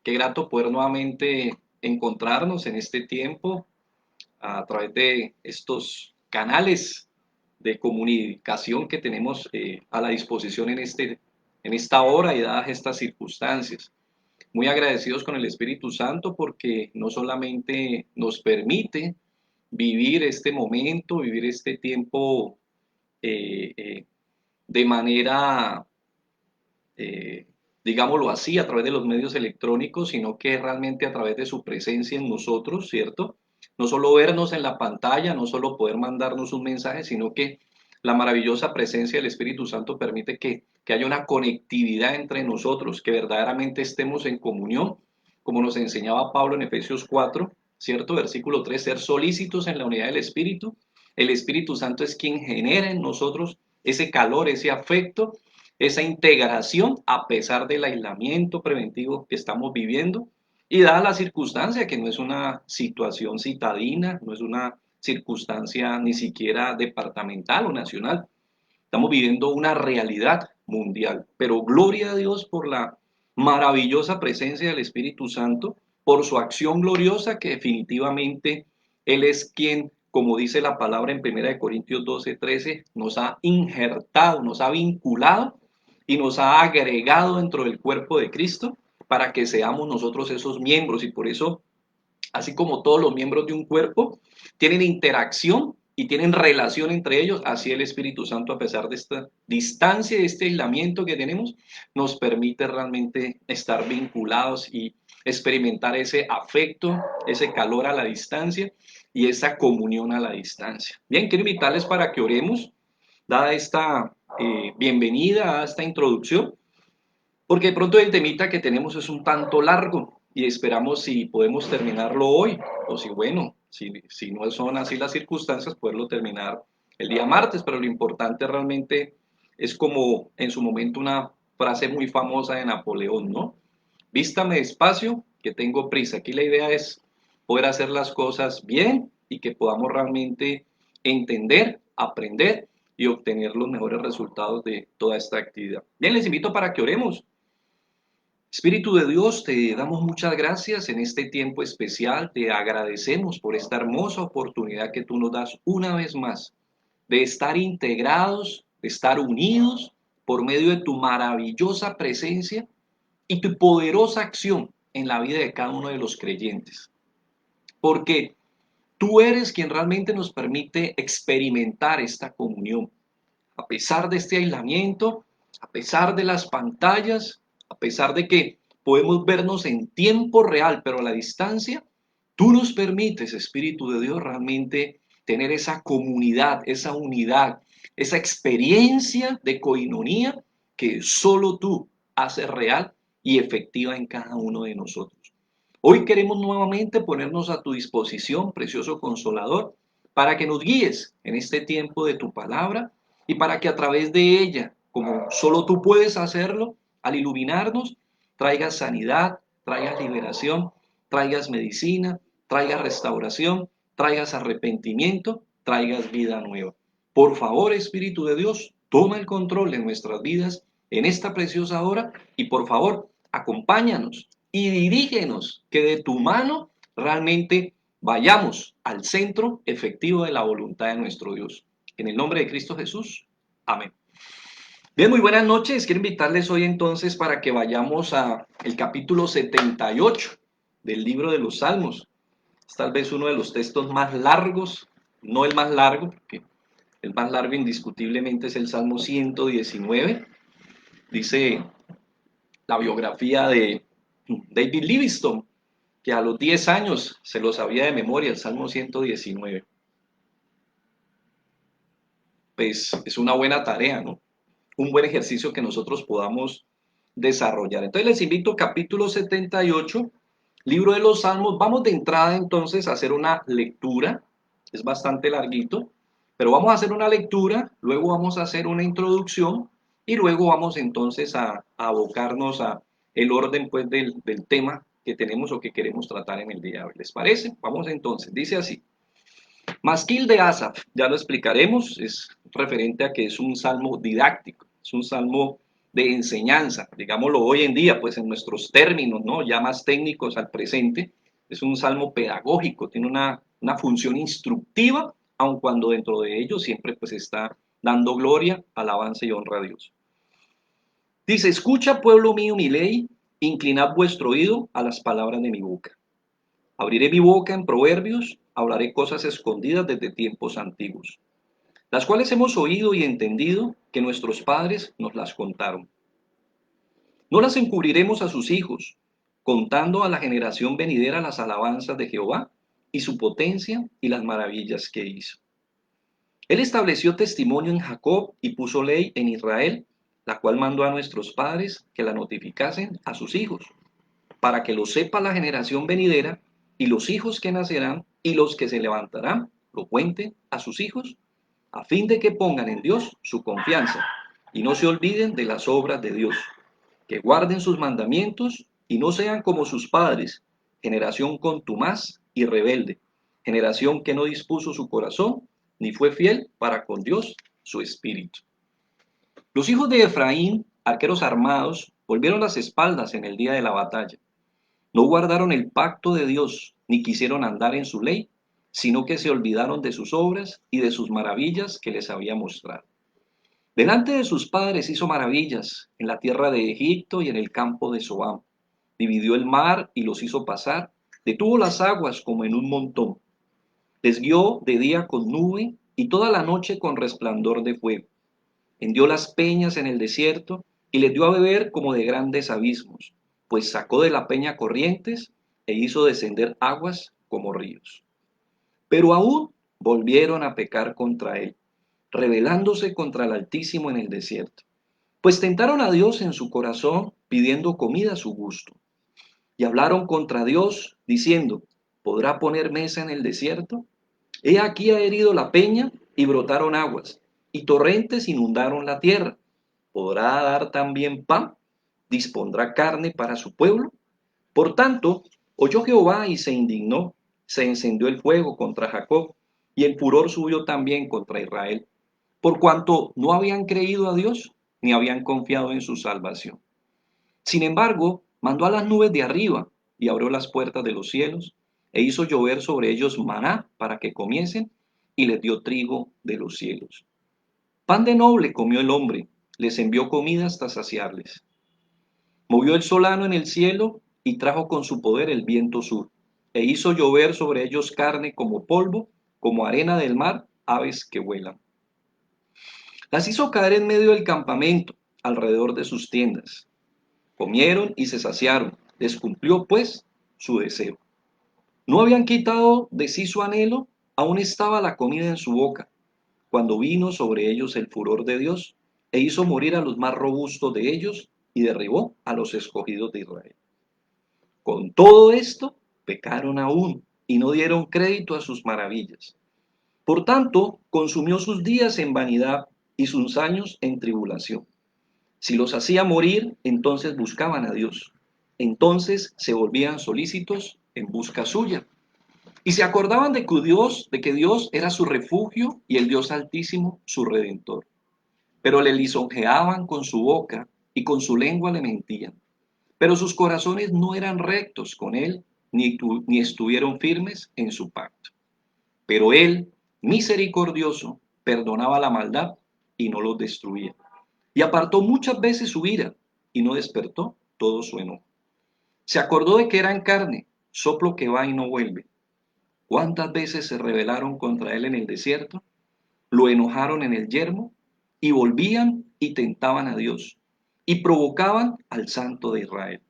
Qué grato poder nuevamente encontrarnos en este tiempo a través de estos canales de comunicación que tenemos a la disposición en esta hora y dadas estas circunstancias. Muy agradecidos con el Espíritu Santo porque no solamente nos permite vivir este momento, vivir este tiempo eh, eh, de manera eh, digámoslo así, a través de los medios electrónicos, sino que realmente a través de su presencia en nosotros, ¿cierto? No solo vernos en la pantalla, no solo poder mandarnos un mensaje, sino que la maravillosa presencia del Espíritu Santo permite que haya una conectividad entre nosotros, que verdaderamente estemos en comunión, como nos enseñaba Pablo en Efesios 4, ¿cierto? Versículo 3, ser solícitos en la unidad del Espíritu. El Espíritu Santo es quien genera en nosotros ese calor, ese afecto, esa integración a pesar del aislamiento preventivo que estamos viviendo y dada la circunstancia que no es una situación citadina, no es una circunstancia ni siquiera departamental o nacional, estamos viviendo una realidad mundial, pero gloria a Dios por la maravillosa presencia del Espíritu Santo, por su acción gloriosa que definitivamente Él es quien, como dice la palabra en 1 Corintios 12:13, nos ha injertado, nos ha vinculado y nos ha agregado dentro del cuerpo de Cristo para que seamos nosotros esos miembros. Y por eso, así como todos los miembros de un cuerpo tienen interacción y tienen relación entre ellos, así el Espíritu Santo, a pesar de esta distancia, de este aislamiento que tenemos, nos permite realmente estar vinculados y experimentar ese afecto, ese calor a la distancia y esa comunión a la distancia. Bien, quiero invitarles para que oremos, dada esta bienvenida a esta introducción, porque de pronto el temita que tenemos es un tanto largo y esperamos si podemos terminarlo hoy o si, bueno, si no son así las circunstancias, poderlo terminar el día martes, pero lo importante realmente es como en su momento una frase muy famosa de Napoleón, ¿no? Vístame despacio, que tengo prisa. Aquí la idea es poder hacer las cosas bien y que podamos realmente entender, aprender y obtener los mejores resultados de toda esta actividad. Bien, les invito para que oremos. Espíritu de Dios, te damos muchas gracias en este tiempo especial, te agradecemos por esta hermosa oportunidad que tú nos das una vez más de estar integrados, de estar unidos por medio de tu maravillosa presencia y tu poderosa acción en la vida de cada uno de los creyentes. Porque tú eres quien realmente nos permite experimentar esta comunión. A pesar de este aislamiento, a pesar de las pantallas, a pesar de que podemos vernos en tiempo real, pero a la distancia, tú nos permites, Espíritu de Dios, realmente tener esa comunidad, esa unidad, esa experiencia de coinonía que solo tú haces real y efectiva en cada uno de nosotros. Hoy queremos nuevamente ponernos a tu disposición, precioso Consolador, para que nos guíes en este tiempo de tu palabra y para que a través de ella, como solo tú puedes hacerlo, al iluminarnos, traigas sanidad, traigas liberación, traigas medicina, traigas restauración, traigas arrepentimiento, traigas vida nueva. Por favor, Espíritu de Dios, toma el control de nuestras vidas en esta preciosa hora y por favor, acompáñanos y dirígenos que de tu mano realmente vayamos al centro efectivo de la voluntad de nuestro Dios. En el nombre de Cristo Jesús. Amén. Bien, muy buenas noches. Quiero invitarles hoy entonces para que vayamos a el capítulo 78 del libro de los Salmos. Es tal vez uno de los textos más largos, no el más largo, porque el más largo indiscutiblemente es el Salmo 119. Dice la biografía de David Livingstone, que a los 10 años se lo sabía de memoria el Salmo 119. Pues es una buena tarea, ¿no? Un buen ejercicio que nosotros podamos desarrollar. Entonces les invito, capítulo 78, libro de los Salmos. Vamos de entrada entonces a hacer una lectura. Es bastante larguito, pero vamos a hacer una lectura, luego vamos a hacer una introducción y luego vamos entonces a abocarnos a el orden pues del tema que tenemos o que queremos tratar en el día de hoy. ¿Les parece? Vamos entonces. Dice así. Masquil de Asaf, ya lo explicaremos, es referente a que es un salmo didáctico, es un salmo de enseñanza, digámoslo hoy en día, pues en nuestros términos, ¿no? Ya más técnicos al presente, es un salmo pedagógico, tiene una función instructiva, aun cuando dentro de ello siempre pues está dando gloria, alabanza y honra a Dios. Dice, escucha pueblo mío mi ley, inclinad vuestro oído a las palabras de mi boca. Abriré mi boca en proverbios, hablaré cosas escondidas desde tiempos antiguos, las cuales hemos oído y entendido que nuestros padres nos las contaron. No las encubriremos a sus hijos, contando a la generación venidera las alabanzas de Jehová y su potencia y las maravillas que hizo. Él estableció testimonio en Jacob y puso ley en Israel, la cual mandó a nuestros padres que la notificasen a sus hijos, para que lo sepa la generación venidera y los hijos que nacerán y los que se levantarán lo cuenten a sus hijos, a fin de que pongan en Dios su confianza y no se olviden de las obras de Dios, que guarden sus mandamientos y no sean como sus padres, generación contumaz y rebelde, generación que no dispuso su corazón ni fue fiel para con Dios su espíritu. Los hijos de Efraín, arqueros armados, volvieron las espaldas en el día de la batalla. No guardaron el pacto de Dios, ni quisieron andar en su ley, sino que se olvidaron de sus obras y de sus maravillas que les había mostrado. Delante de sus padres hizo maravillas en la tierra de Egipto y en el campo de Zoán. Dividió el mar y los hizo pasar, detuvo las aguas como en un montón. Les guió de día con nube y toda la noche con resplandor de fuego. Hendió las peñas en el desierto y les dio a beber como de grandes abismos, pues sacó de la peña corrientes e hizo descender aguas como ríos. Pero aún volvieron a pecar contra él, rebelándose contra el Altísimo en el desierto. Pues tentaron a Dios en su corazón, pidiendo comida a su gusto. Y hablaron contra Dios, diciendo, ¿podrá poner mesa en el desierto? He aquí ha herido la peña y brotaron aguas, y torrentes inundaron la tierra. ¿Podrá dar también pan? ¿Dispondrá carne para su pueblo? Por tanto, oyó Jehová y se indignó, se encendió el fuego contra Jacob, y el furor subió también contra Israel, por cuanto no habían creído a Dios, ni habían confiado en su salvación. Sin embargo, mandó a las nubes de arriba, y abrió las puertas de los cielos, e hizo llover sobre ellos maná para que comiesen, y les dio trigo de los cielos. Pan de noble comió el hombre, les envió comida hasta saciarles. Movió el solano en el cielo y trajo con su poder el viento sur, e hizo llover sobre ellos carne como polvo, como arena del mar, aves que vuelan. Las hizo caer en medio del campamento, alrededor de sus tiendas. Comieron y se saciaron, les cumplió pues su deseo. No habían quitado de sí su anhelo, aún estaba la comida en su boca, cuando vino sobre ellos el furor de Dios, e hizo morir a los más robustos de ellos, y derribó a los escogidos de Israel. Con todo esto, pecaron aún y no dieron crédito a sus maravillas. Por tanto, consumió sus días en vanidad y sus años en tribulación. Si los hacía morir, entonces buscaban a Dios. Entonces se volvían solícitos en busca suya. Y se acordaban de que Dios era su refugio y el Dios Altísimo su redentor. Pero le lisonjeaban con su boca y con su lengua le mentían. Pero sus corazones no eran rectos con él, ni estuvieron firmes en su pacto. Pero él, misericordioso, perdonaba la maldad y no los destruía. Y apartó muchas veces su ira y no despertó todo su enojo. Se acordó de que eran carne, soplo que va y no vuelve. ¿Cuántas veces se rebelaron contra él en el desierto? Lo enojaron en el yermo y volvían y tentaban a Dios y provocaban al Santo de Israel.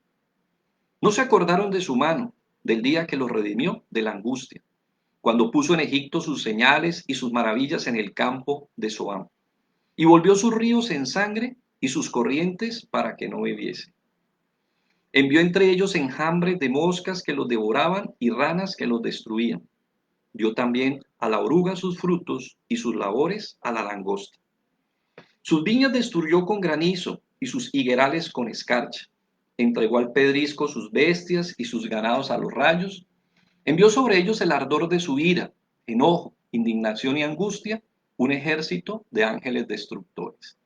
No se acordaron de su mano, del día que los redimió de la angustia, cuando puso en Egipto sus señales y sus maravillas en el campo de Zoán, y volvió sus ríos en sangre y sus corrientes para que no bebiese. Envió entre ellos enjambres de moscas que los devoraban y ranas que los destruían. Dio también a la oruga sus frutos y sus labores a la langosta. Sus viñas destruyó con granizo y sus higuerales con escarcha. Entregó al pedrisco sus bestias y sus ganados a los rayos. Envió sobre ellos el ardor de su ira, enojo, indignación y angustia, un ejército de ángeles destructores.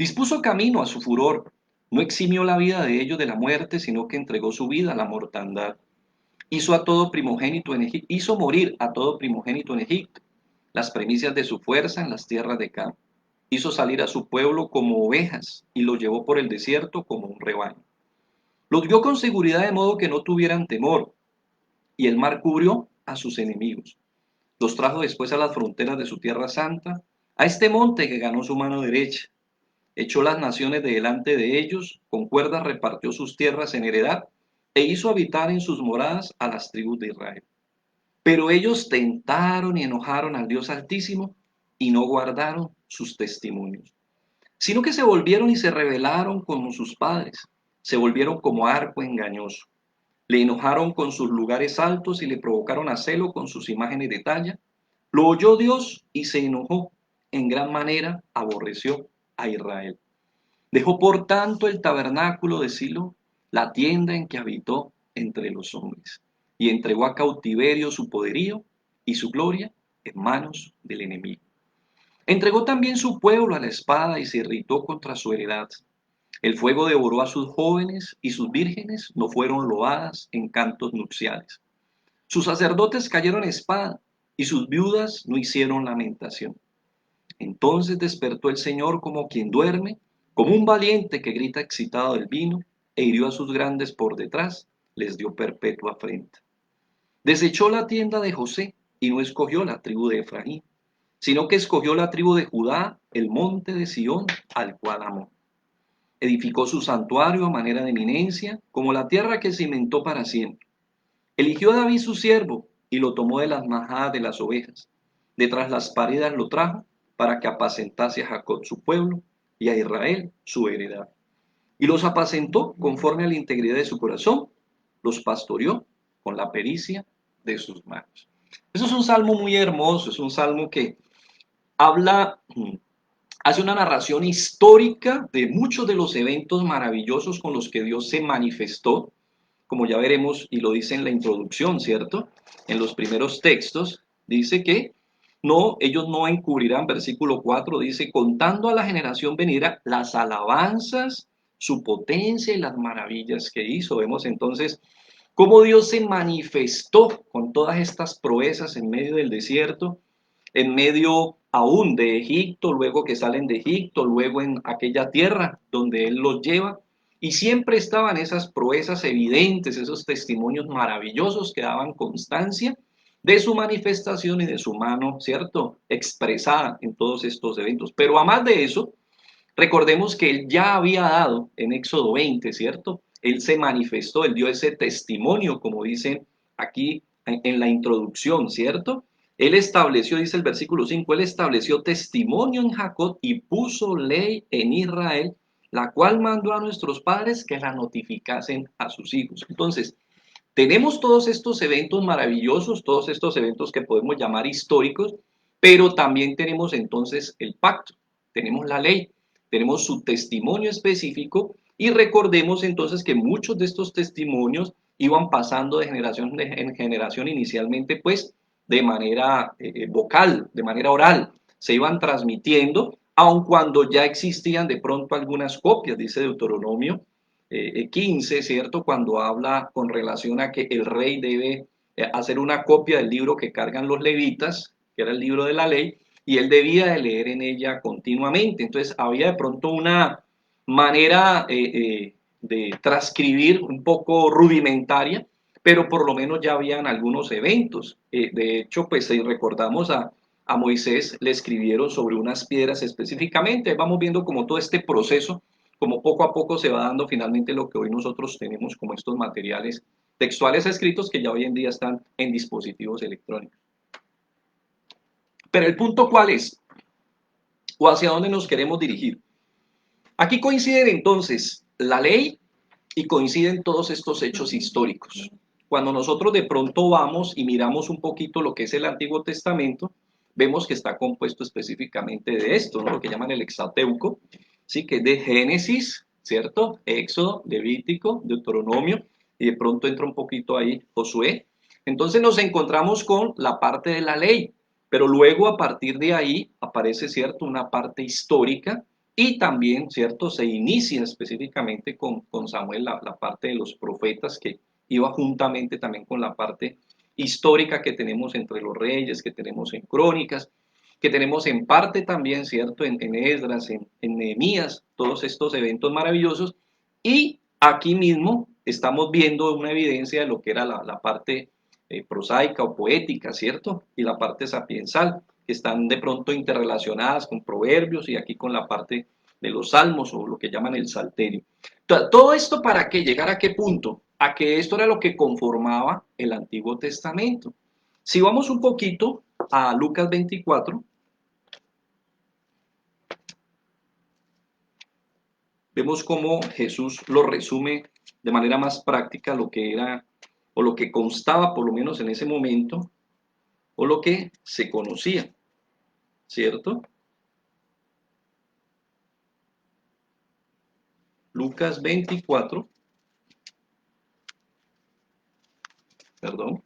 Dispuso camino a su furor, no eximió la vida de ellos de la muerte, sino que entregó su vida a la mortandad. Hizo morir a todo primogénito en Egipto, las primicias de su fuerza en las tierras de Cam. Hizo salir a su pueblo como ovejas y los llevó por el desierto como un rebaño. Los guió con seguridad de modo que no tuvieran temor, y el mar cubrió a sus enemigos. Los trajo después a las fronteras de su tierra santa, a este monte que ganó su mano derecha. Echó las naciones de delante de ellos, con cuerdas repartió sus tierras en heredad, e hizo habitar en sus moradas a las tribus de Israel. Pero ellos tentaron y enojaron al Dios Altísimo, y no guardaron sus testimonios, sino que se volvieron y se rebelaron como sus padres, se volvieron como arco engañoso. Le enojaron con sus lugares altos y le provocaron a celo con sus imágenes de talla. Lo oyó Dios y se enojó. En gran manera aborreció a Israel. Dejó por tanto el tabernáculo de Silo, la tienda en que habitó entre los hombres, y entregó a cautiverio su poderío y su gloria en manos del enemigo. Entregó también su pueblo a la espada y se irritó contra su heredad. El fuego devoró a sus jóvenes y sus vírgenes no fueron loadas en cantos nupciales. Sus sacerdotes cayeron a espada y sus viudas no hicieron lamentación. Entonces despertó el Señor como quien duerme, como un valiente que grita excitado del vino, e hirió a sus grandes por detrás, les dio perpetua afrenta. Desechó la tienda de José y no escogió la tribu de Efraín, sino que escogió la tribu de Judá, el monte de Sión, al cual amó. Edificó su santuario a manera de eminencia, como la tierra que cimentó para siempre. Eligió a David su siervo y lo tomó de las majadas de las ovejas. Detrás las paredes lo trajo para que apacentase a Jacob su pueblo y a Israel su heredad. Y los apacentó conforme a la integridad de su corazón, los pastoreó con la pericia de sus manos. Eso es un salmo muy hermoso, es un salmo que habla, hace una narración histórica de muchos de los eventos maravillosos con los que Dios se manifestó, como ya veremos y lo dice en la introducción, ¿cierto? En los primeros textos dice que no, ellos no encubrirán, versículo 4 dice, contando a la generación venidera las alabanzas, su potencia y las maravillas que hizo. Vemos entonces cómo Dios se manifestó con todas estas proezas en medio del desierto, en medio aún de Egipto, luego que salen de Egipto, luego en aquella tierra donde Él los lleva, y siempre estaban esas proezas evidentes, esos testimonios maravillosos que daban constancia de su manifestación y de su mano, ¿cierto?, expresada en todos estos eventos. Pero a más de eso, recordemos que Él ya había dado en Éxodo 20, ¿cierto? Él se manifestó, Él dio ese testimonio, como dicen aquí en la introducción, ¿cierto? Él estableció, dice el versículo 5, Él estableció testimonio en Jacob y puso ley en Israel, la cual mandó a nuestros padres que la notificasen a sus hijos. Entonces, tenemos todos estos eventos maravillosos, todos estos eventos que podemos llamar históricos, pero también tenemos entonces el pacto, tenemos la ley, tenemos su testimonio específico y recordemos entonces que muchos de estos testimonios iban pasando de generación en generación inicialmente pues de manera vocal, de manera oral, se iban transmitiendo, aun cuando ya existían de pronto algunas copias, dice Deuteronomio 15, ¿cierto? Cuando habla con relación a que el rey debe hacer una copia del libro que cargan los levitas, que era el libro de la ley, y él debía de leer en ella continuamente. Entonces había de pronto una manera de transcribir un poco rudimentaria, pero por lo menos ya habían algunos eventos. De hecho, pues si recordamos a Moisés, le escribieron sobre unas piedras específicamente. Vamos viendo como todo este proceso, como poco a poco se va dando finalmente lo que hoy nosotros tenemos como estos materiales textuales escritos que ya hoy en día están en dispositivos electrónicos. Pero el punto, ¿cuál es? ¿O hacia dónde nos queremos dirigir? Aquí coinciden entonces la ley y coinciden todos estos hechos históricos. Cuando nosotros de pronto vamos y miramos un poquito lo que es el Antiguo Testamento, vemos que está compuesto específicamente de esto, ¿no? Lo que llaman el Hexateuco, ¿sí? Que es de Génesis, ¿cierto? Éxodo, Levítico, Deuteronomio, y de pronto entra un poquito ahí Josué. Entonces nos encontramos con la parte de la ley, pero luego a partir de ahí aparece, ¿cierto?, una parte histórica Y también, ¿cierto? Se inicia específicamente con Samuel la parte de los profetas que iba juntamente también con la parte histórica que tenemos entre los reyes, que tenemos en Crónicas, que tenemos en parte también, ¿cierto? En Esdras, en Nehemías, todos estos eventos maravillosos. Y aquí mismo estamos viendo una evidencia de lo que era la parte prosaica o poética, ¿cierto? Y la parte sapiensal, que están de pronto interrelacionadas con proverbios y aquí con la parte de los salmos o lo que llaman el salterio. Todo esto para que llegara a qué punto? A que esto era lo que conformaba el Antiguo Testamento. Si vamos un poquito a Lucas 24, vemos cómo Jesús lo resume de manera más práctica lo que era o lo que constaba por lo menos en ese momento o lo que se conocía, ¿cierto? Lucas 24, perdón,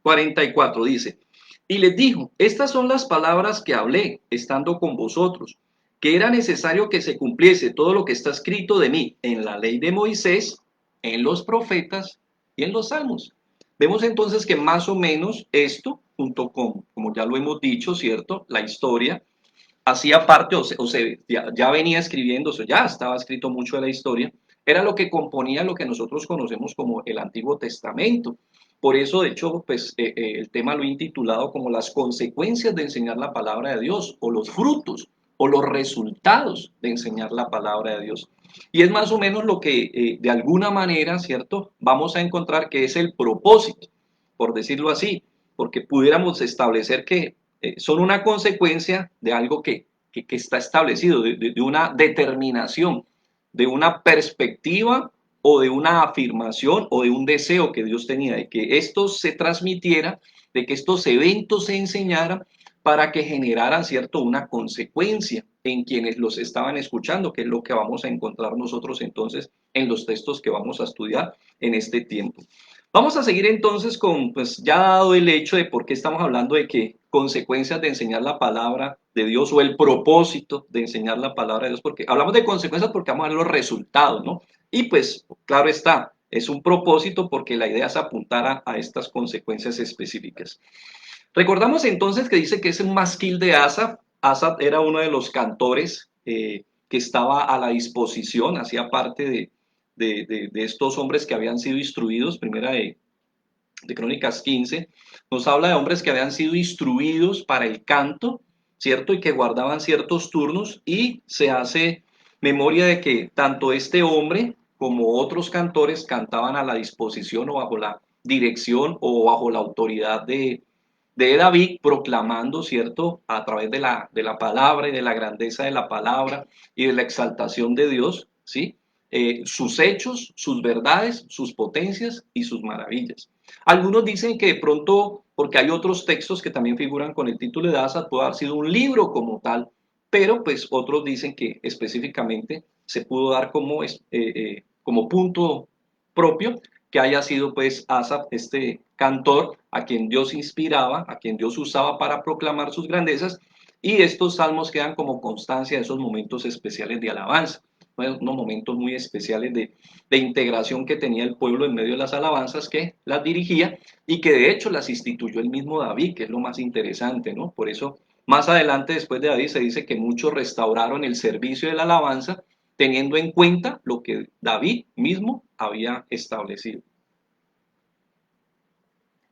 44 dice, y les dijo, estas son las palabras que hablé estando con vosotros, que era necesario que se cumpliese todo lo que está escrito de mí en la ley de Moisés, en los profetas y en los salmos. Vemos entonces que más o menos esto, junto con, como ya lo hemos dicho, ¿cierto? La historia hacía parte, ya venía escribiéndose, ya estaba escrito mucho de la historia, era lo que componía lo que nosotros conocemos como el Antiguo Testamento. Por eso, de hecho, pues el tema lo he intitulado como las consecuencias de enseñar la palabra de Dios, o los frutos, o los resultados de enseñar la palabra de Dios. Y es más o menos lo que, de alguna manera, ¿cierto? Vamos a encontrar que es el propósito, por decirlo así, porque pudiéramos establecer que son una consecuencia de algo que está establecido, de una determinación, de una perspectiva o de una afirmación o de un deseo que Dios tenía, de que esto se transmitiera, de que estos eventos se enseñaran para que generaran, ¿cierto?, una consecuencia en quienes los estaban escuchando, que es lo que vamos a encontrar nosotros entonces en los textos que vamos a estudiar en este tiempo. Vamos a seguir entonces con, pues ya dado el hecho de por qué estamos hablando de que consecuencias de enseñar la palabra de Dios o el propósito de enseñar la palabra de Dios, porque hablamos de consecuencias porque vamos a ver los resultados, ¿no? Y pues, claro está, es un propósito porque la idea es apuntar a estas consecuencias específicas. Recordamos entonces que dice que es un masquil de Asaf. Asaf era uno de los cantores que estaba a la disposición, hacía parte de estos hombres que habían sido instruidos, primera de Crónicas 15, nos habla de hombres que habían sido instruidos para el canto, ¿cierto? Y que guardaban ciertos turnos y se hace memoria de que tanto este hombre como otros cantores cantaban a la disposición o bajo la dirección o bajo la autoridad de David, proclamando, ¿cierto? A través de la palabra y de la grandeza de la palabra y de la exaltación de Dios, ¿sí? Sus hechos, sus verdades, sus potencias y sus maravillas. Algunos dicen que de pronto, porque hay otros textos que también figuran con el título de Asaf, puede haber sido un libro como tal, pero pues otros dicen que específicamente se pudo dar como punto propio que haya sido pues Asaf, este cantor, a quien Dios inspiraba, a quien Dios usaba para proclamar sus grandezas, y estos salmos quedan como constancia de esos momentos especiales de alabanza, unos momentos muy especiales de integración que tenía el pueblo en medio de las alabanzas que las dirigía y que de hecho las instituyó el mismo David, que es lo más interesante, ¿no? Por eso más adelante, después de David, se dice que muchos restauraron el servicio de la alabanza teniendo en cuenta lo que David mismo había establecido.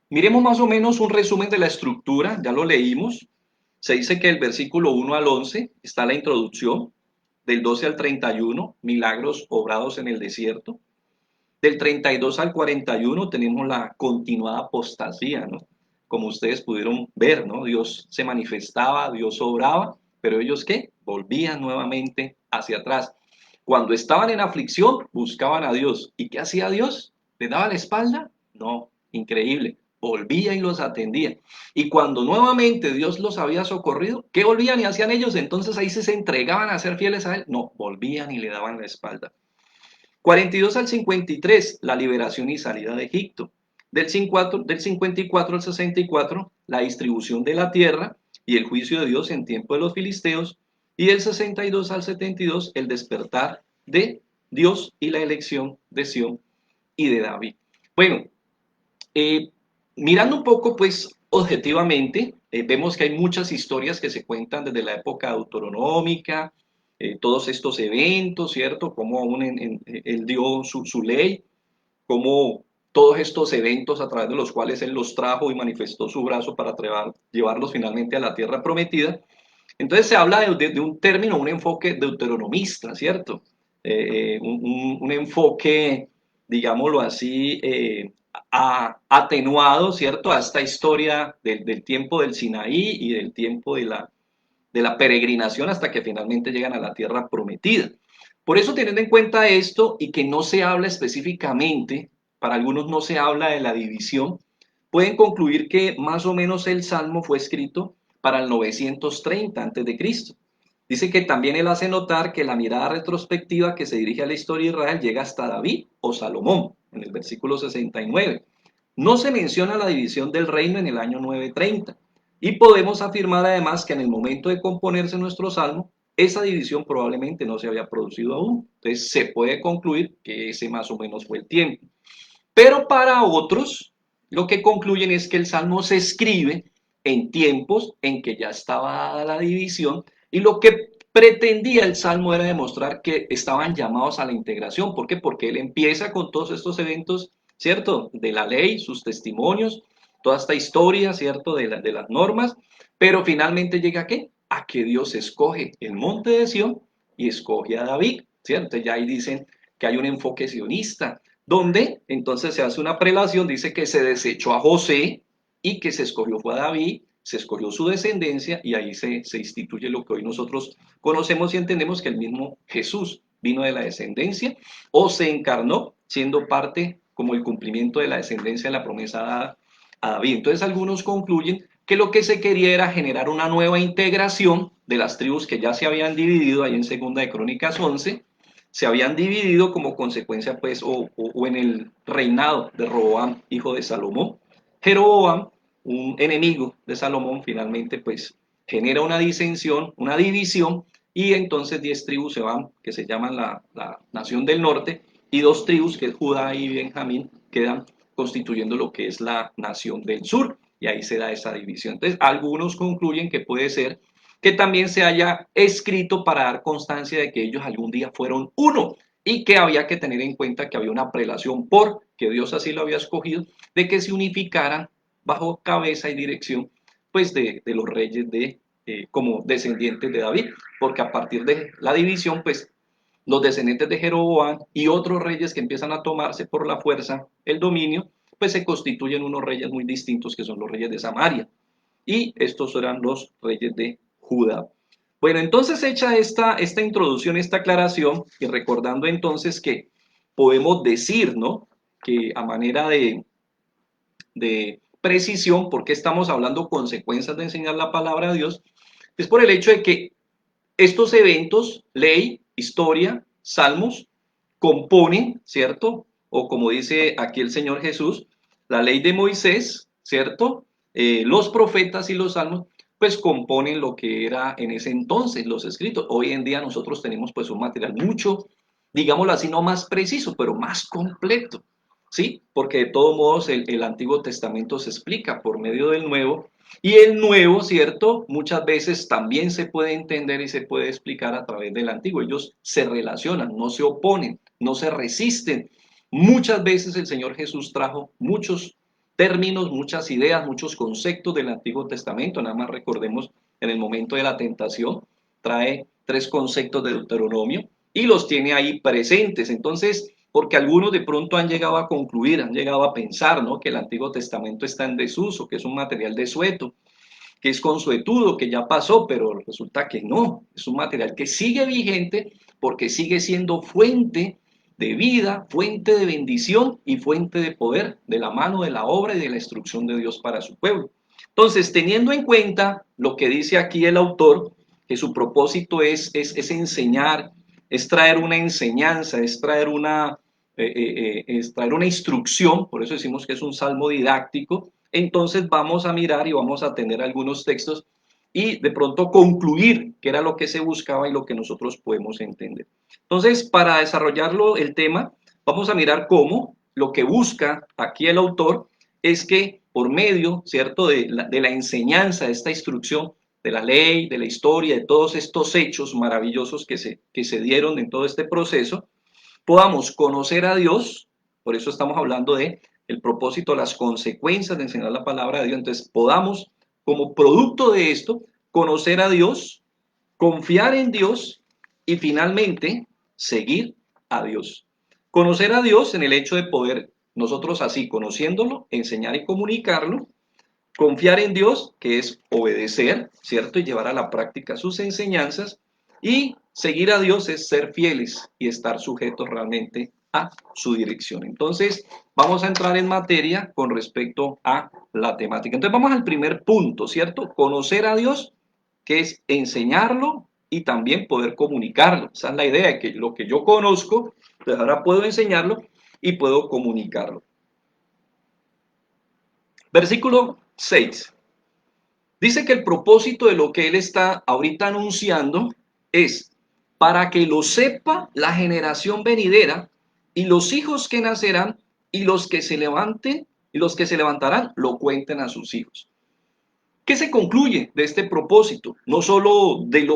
Miremos más o menos un resumen de la estructura, ya lo leímos. Se dice que el versículo 1 al 11 está la introducción, del 12 al 31, milagros obrados en el desierto. Del 32 al 41 tenemos la continuada apostasía, ¿no? Como ustedes pudieron ver, ¿no? Dios se manifestaba, Dios obraba, pero ellos ¿qué? Volvían nuevamente hacia atrás. Cuando estaban en aflicción, buscaban a Dios. ¿Y qué hacía Dios? ¿Les daba la espalda? No, increíble. Volvía y los atendía. Y cuando nuevamente Dios los había socorrido, ¿qué volvían y hacían ellos? Entonces ahí se entregaban a ser fieles a Él. No, volvían y le daban la espalda. 42 al 53, la liberación y salida de Egipto. Del 54 al 64, la distribución de la tierra. y el juicio de Dios en tiempo de los filisteos, y del 62 al 72 el despertar de Dios y la elección de Sión y de David. Bueno, eh, mirando un poco, pues, objetivamente, vemos que hay muchas historias que se cuentan desde la época deuteronómica, todos estos eventos, ¿cierto? Cómo aún él dio su ley, cómo todos estos eventos a través de los cuales él los trajo y manifestó su brazo para llevarlos finalmente a la tierra prometida. Entonces se habla de un término, un enfoque deuteronomista, ¿cierto? Un enfoque, digámoslo así, atenuado, ¿cierto? A esta historia del tiempo del Sinaí y del tiempo de la peregrinación hasta que finalmente llegan a la tierra prometida. Por eso, teniendo en cuenta esto y que no se habla específicamente, para algunos no se habla de la división, pueden concluir que más o menos el Salmo fue escrito para el 930 a.C. Dice que también él hace notar que la mirada retrospectiva que se dirige a la historia de Israel llega hasta David o Salomón, en el versículo 69. No se menciona la división del reino en el año 930. Y podemos afirmar además que en el momento de componerse nuestro salmo, esa división probablemente no se había producido aún. Entonces se puede concluir que ese más o menos fue el tiempo. Pero para otros, lo que concluyen es que el salmo se escribe en tiempos en que ya estaba dada la división y lo que pretendía el salmo era demostrar que estaban llamados a la integración. ¿Por qué? Porque él empieza con todos estos eventos, ¿cierto? De la ley, sus testimonios, toda esta historia, ¿cierto? De las normas, pero finalmente llega ¿a qué? A que Dios escoge el monte de Sión y escoge a David, ¿cierto? Ya ahí dicen que hay un enfoque sionista, donde entonces se hace una prelación, dice que se desechó a José y que se escogió fue a David, se escogió su descendencia y ahí se instituye lo que hoy nosotros conocemos y entendemos que el mismo Jesús vino de la descendencia o se encarnó siendo parte como el cumplimiento de la descendencia de la promesa dada a David. Entonces algunos concluyen que lo que se quería era generar una nueva integración de las tribus que ya se habían dividido ahí en Segunda de Crónicas 11, se habían dividido como consecuencia, pues, o en el reinado de Roboam, hijo de Salomón. Jeroboam, un enemigo de Salomón, finalmente, pues, genera una disensión, una división, y entonces 10 tribus se van, que se llaman la nación del norte, y 2 tribus, que es Judá y Benjamín, quedan constituyendo lo que es la nación del sur, y ahí se da esa división. Entonces, algunos concluyen que puede ser que también se haya escrito para dar constancia de que ellos algún día fueron uno y que había que tener en cuenta que había una prelación por que Dios así lo había escogido, de que se unificaran bajo cabeza y dirección pues de los reyes como descendientes de David, porque a partir de la división pues los descendientes de Jeroboam y otros reyes que empiezan a tomarse por la fuerza el dominio, pues se constituyen unos reyes muy distintos que son los reyes de Samaria. Y estos eran los reyes de Judá. Bueno, entonces hecha esta introducción, esta aclaración, y recordando entonces que podemos decir, ¿no? Que a manera de precisión, porque estamos hablando consecuencias de enseñar la palabra de Dios, es por el hecho de que estos eventos, ley, historia, salmos, componen, ¿cierto? O como dice aquí el Señor Jesús, la ley de Moisés, ¿cierto? Los profetas y los salmos, pues componen lo que era en ese entonces los escritos. Hoy en día nosotros tenemos pues un material mucho, digámoslo así, no más preciso, pero más completo, ¿sí? Porque de todos modos el Antiguo Testamento se explica por medio del Nuevo y el Nuevo, ¿cierto? Muchas veces también se puede entender y se puede explicar a través del Antiguo. Ellos se relacionan, no se oponen, no se resisten. Muchas veces el Señor Jesús trajo muchos términos, muchas ideas, muchos conceptos del Antiguo Testamento. Nada más recordemos en el momento de la tentación, trae 3 conceptos de Deuteronomio y los tiene ahí presentes. Entonces, porque algunos de pronto han llegado a concluir, han llegado a pensar, ¿no? Que el Antiguo Testamento está en desuso, que es un material desueto, que es consuetudo, que ya pasó, pero resulta que no, es un material que sigue vigente porque sigue siendo fuente de vida, fuente de bendición y fuente de poder de la mano de la obra y de la instrucción de Dios para su pueblo. Entonces, teniendo en cuenta lo que dice aquí el autor, que su propósito es enseñar, es traer una enseñanza, es traer una instrucción, por eso decimos que es un salmo didáctico. Entonces vamos a mirar y vamos a tener algunos textos y de pronto concluir qué era lo que se buscaba y lo que nosotros podemos entender. Entonces, para desarrollarlo el tema, vamos a mirar cómo lo que busca aquí el autor es que por medio, ¿cierto?, de la enseñanza, de esta instrucción, de la ley, de la historia, de todos estos hechos maravillosos que se dieron en todo este proceso, podamos conocer a Dios. Por eso estamos hablando de el propósito, las consecuencias de enseñar la palabra de Dios. Entonces, podamos, como producto de esto, conocer a Dios, confiar en Dios y finalmente seguir a Dios. Conocer a Dios en el hecho de poder nosotros así, conociéndolo, enseñar y comunicarlo. Confiar en Dios, que es obedecer, ¿cierto? Y llevar a la práctica sus enseñanzas. Y seguir a Dios es ser fieles y estar sujetos realmente a su dirección. Entonces, vamos a entrar en materia con respecto a la temática. Entonces, vamos al primer punto, ¿cierto? Conocer a Dios, que es enseñarlo y también poder comunicarlo. Esa es la idea, de que lo que yo conozco, pues ahora puedo enseñarlo y puedo comunicarlo. Versículo 6. Dice que el propósito de lo que él está ahorita anunciando es para que lo sepa la generación venidera y los hijos que nacerán y los que se levanten y los que se levantarán lo cuenten a sus hijos. ¿Qué se concluye de este propósito? No solo de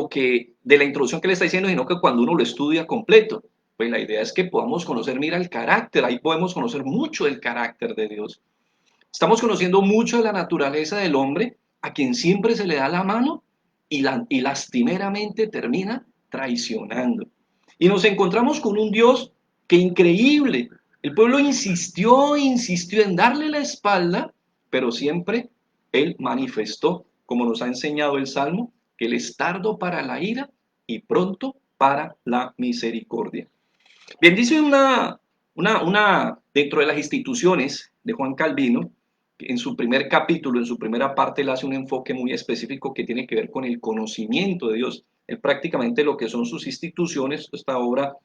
la introducción que le está diciendo, sino que cuando uno lo estudia completo, pues la idea es que podamos conocer, mira, el carácter, ahí podemos conocer mucho del carácter de Dios. Estamos conociendo mucho de la naturaleza del hombre, a quien siempre se le da la mano y lastimeramente termina traicionando. Y nos encontramos con un Dios que increíble. El pueblo insistió en darle la espalda, pero siempre él manifestó, como nos ha enseñado el Salmo, que él es tardo para la ira y pronto para la misericordia. Bien, dice dentro de las instituciones de Juan Calvino, en su primer capítulo, en su primera parte, él hace un enfoque muy específico que tiene que ver con el conocimiento de Dios. Él prácticamente lo que son sus instituciones, esta obra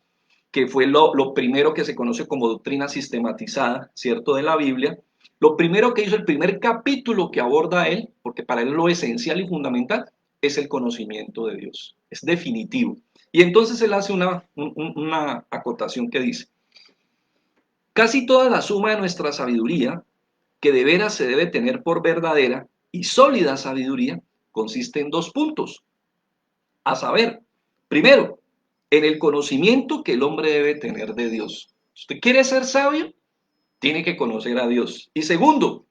que fue lo primero que se conoce como doctrina sistematizada, ¿cierto?, de la Biblia. Lo primero que hizo, el primer capítulo que aborda él, porque para él lo esencial y fundamental es el conocimiento de Dios, es definitivo. Y entonces él hace una acotación que dice: casi toda la suma de nuestra sabiduría, que de veras se debe tener por verdadera y sólida sabiduría, consiste en dos puntos. A saber, primero, en el conocimiento que el hombre debe tener de Dios. Si usted quiere ser sabio, tiene que conocer a Dios. Y segundo,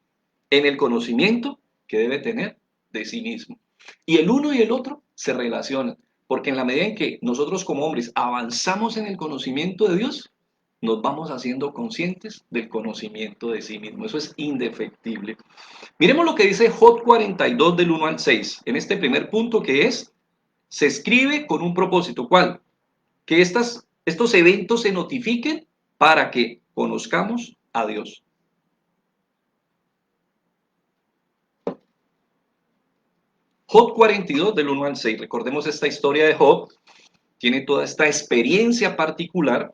en el conocimiento que debe tener de sí mismo. Y el uno y el otro se relacionan, porque en la medida en que nosotros como hombres avanzamos en el conocimiento de Dios, nos vamos haciendo conscientes del conocimiento de sí mismo. Eso es indefectible. Miremos lo que dice Job 42 del 1 al 6, en este primer punto, que es, se escribe con un propósito. ¿Cuál? Que estos eventos se notifiquen para que conozcamos a Dios. Job 42 del 1 al 6. Recordemos esta historia de Job. Tiene toda esta experiencia particular,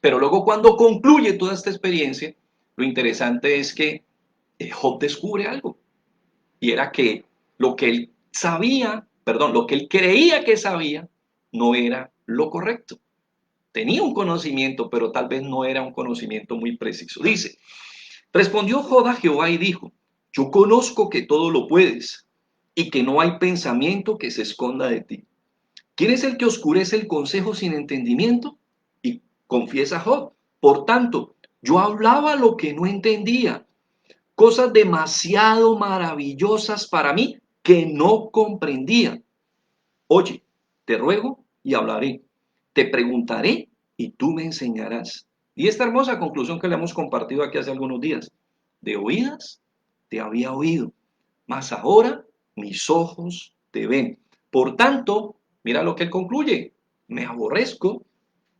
pero luego cuando concluye toda esta experiencia, lo interesante es que Job descubre algo. Y era que lo que él sabía, perdón, lo que él creía que sabía, no era lo correcto. Tenía un conocimiento, pero tal vez no era un conocimiento muy preciso. Dice: respondió Job a Jehová y dijo: yo conozco que todo lo puedes y que no hay pensamiento que se esconda de ti. ¿Quién es el que oscurece el consejo sin entendimiento? Y confiesa Job: por tanto, yo hablaba lo que no entendía, cosas demasiado maravillosas para mí que no comprendía. Oye, te ruego y hablaré, te preguntaré y tú me enseñarás. Y esta hermosa conclusión que le hemos compartido aquí hace algunos días: de oídas te había oído, mas ahora mis ojos te ven. Por tanto, mira lo que él concluye: me aborrezco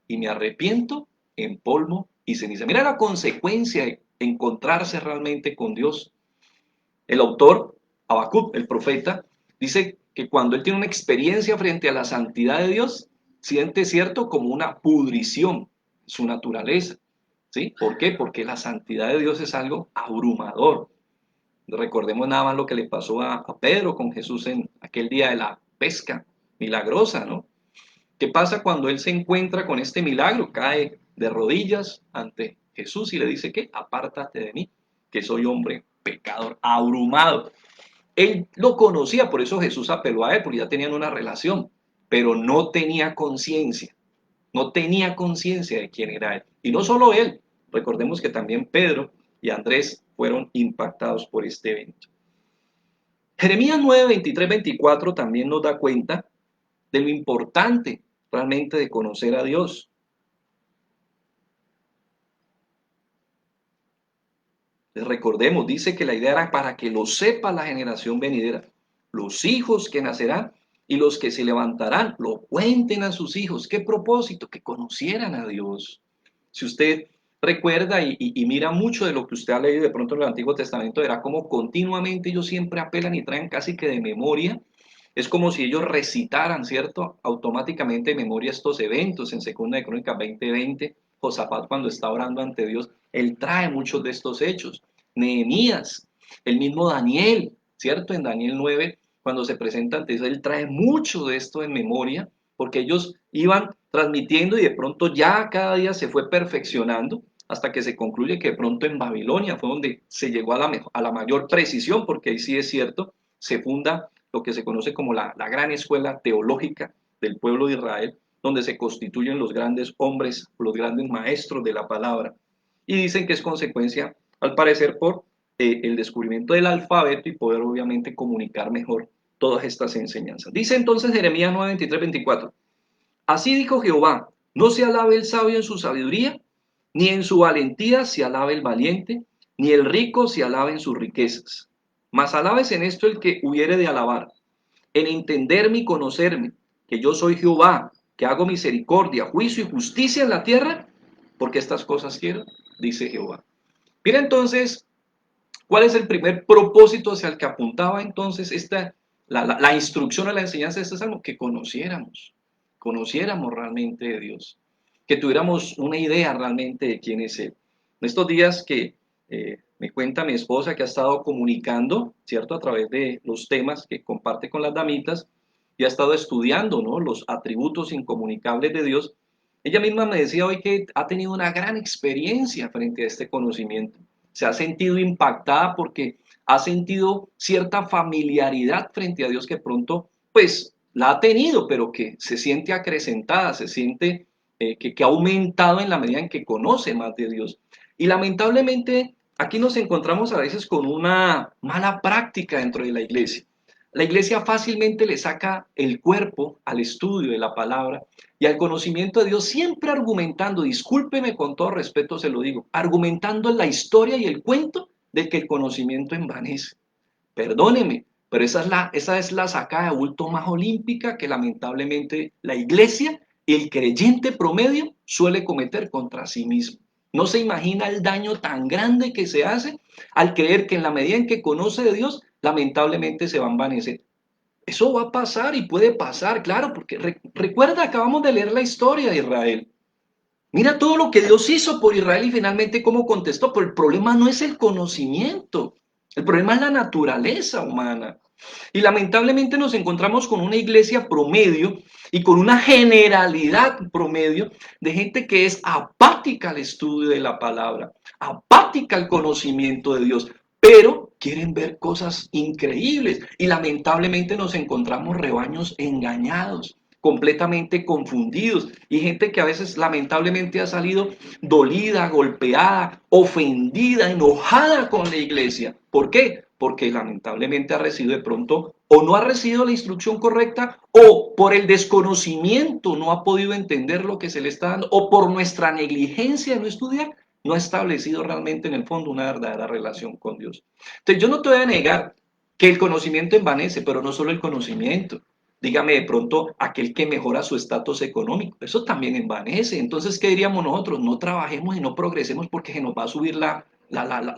y me arrepiento en polvo y ceniza. Mira la consecuencia de encontrarse realmente con Dios. El autor, Habacuc, el profeta, dice que cuando él tiene una experiencia frente a la santidad de Dios, siente, cierto, como una pudrición, su naturaleza. ¿Sí? ¿Por qué? Porque la santidad de Dios es algo abrumador. Recordemos nada más lo que le pasó a Pedro con Jesús en aquel día de la pesca milagrosa, ¿no? ¿Qué pasa cuando él se encuentra con este milagro? Cae de rodillas ante Jesús y le dice que apártate de mí, que soy hombre pecador, abrumado. Él lo conocía, por eso Jesús apeló a él, porque ya tenían una relación, pero no tenía conciencia, no tenía conciencia de quién era él. Y no solo él, recordemos que también Pedro y Andrés fueron impactados por este evento. Jeremías 9, 23, 24 también nos da cuenta de lo importante realmente de conocer a Dios. Recordemos, dice que la idea era para que lo sepa la generación venidera. Los hijos que nacerán y los que se levantarán lo cuenten a sus hijos. ¿Qué propósito? Que conocieran a Dios. Si usted recuerda y mira mucho de lo que usted ha leído de pronto en el Antiguo Testamento, verá como continuamente ellos siempre apelan y traen casi que de memoria. Es como si ellos recitaran, ¿cierto? Automáticamente de memoria estos eventos. En Segunda de Crónicas 20:20, Josafat cuando está orando ante Dios, él trae muchos de estos hechos. Nehemías, el mismo Daniel, ¿cierto? En Daniel 9, cuando se presenta ante Dios, él trae mucho de esto en memoria, porque ellos iban transmitiendo y de pronto ya cada día se fue perfeccionando hasta que se concluye que de pronto en Babilonia fue donde se llegó a la mayor precisión, porque ahí sí es cierto, se funda lo que se conoce como la gran escuela teológica del pueblo de Israel, donde se constituyen los grandes hombres, los grandes maestros de la palabra. Y dicen que es consecuencia, al parecer, por el descubrimiento del alfabeto y poder obviamente comunicar mejor todas estas enseñanzas. Dice entonces Jeremías 9, 23, 24. Así dijo Jehová, no se alabe el sabio en su sabiduría, ni en su valentía se alabe el valiente, ni el rico se alabe en sus riquezas. Mas alabes en esto el que hubiere de alabar, en entenderme y conocerme, que yo soy Jehová, que hago misericordia, juicio y justicia en la tierra, porque estas cosas quiero, dice Jehová. Mira entonces, ¿cuál es el primer propósito hacia el que apuntaba entonces la instrucción a la enseñanza de este salmo? Que conociéramos realmente de Dios, que tuviéramos una idea realmente de quién es Él. En estos días que me cuenta mi esposa que ha estado comunicando, ¿cierto? A través de los temas que comparte con las damitas y ha estado estudiando, ¿no? Los atributos incomunicables de Dios. Ella misma me decía hoy que ha tenido una gran experiencia frente a este conocimiento. Se ha sentido impactada porque ha sentido cierta familiaridad frente a Dios que pronto, pues, la ha tenido, pero que se siente acrecentada, se siente que ha aumentado en la medida en que conoce más de Dios. Y lamentablemente aquí nos encontramos a veces con una mala práctica dentro de la iglesia. La iglesia fácilmente le saca el cuerpo al estudio de la palabra y al conocimiento de Dios, siempre argumentando, discúlpeme con todo respeto se lo digo, argumentando en la historia y el cuento de que el conocimiento envanece. Perdóneme, pero esa es la sacada de bulto más olímpica que lamentablemente la iglesia y el creyente promedio suele cometer contra sí mismo. No se imagina el daño tan grande que se hace al creer que en la medida en que conoce de Dios, lamentablemente se va a envanecer. Eso va a pasar y puede pasar, claro, porque recuerda, acabamos de leer la historia de Israel. Mira todo lo que Dios hizo por Israel y finalmente cómo contestó, pero el problema no es el conocimiento, el problema es la naturaleza humana. Y lamentablemente nos encontramos con una iglesia promedio y con una generalidad promedio de gente que es apática al estudio de la palabra, apática al conocimiento de Dios, pero quieren ver cosas increíbles y lamentablemente nos encontramos rebaños engañados, completamente confundidos y gente que a veces lamentablemente ha salido dolida, golpeada, ofendida, enojada con la iglesia. ¿Por qué? Porque lamentablemente ha recibido de pronto o no ha recibido la instrucción correcta o por el desconocimiento no ha podido entender lo que se le está dando o por nuestra negligencia de no estudiar no ha establecido realmente en el fondo una verdadera relación con Dios. Entonces yo no te voy a negar que el conocimiento envanece, pero no solo el conocimiento. Dígame de pronto aquel que mejora su estatus económico, eso también envanece. Entonces, ¿qué diríamos nosotros? No trabajemos y no progresemos porque se nos va a subir la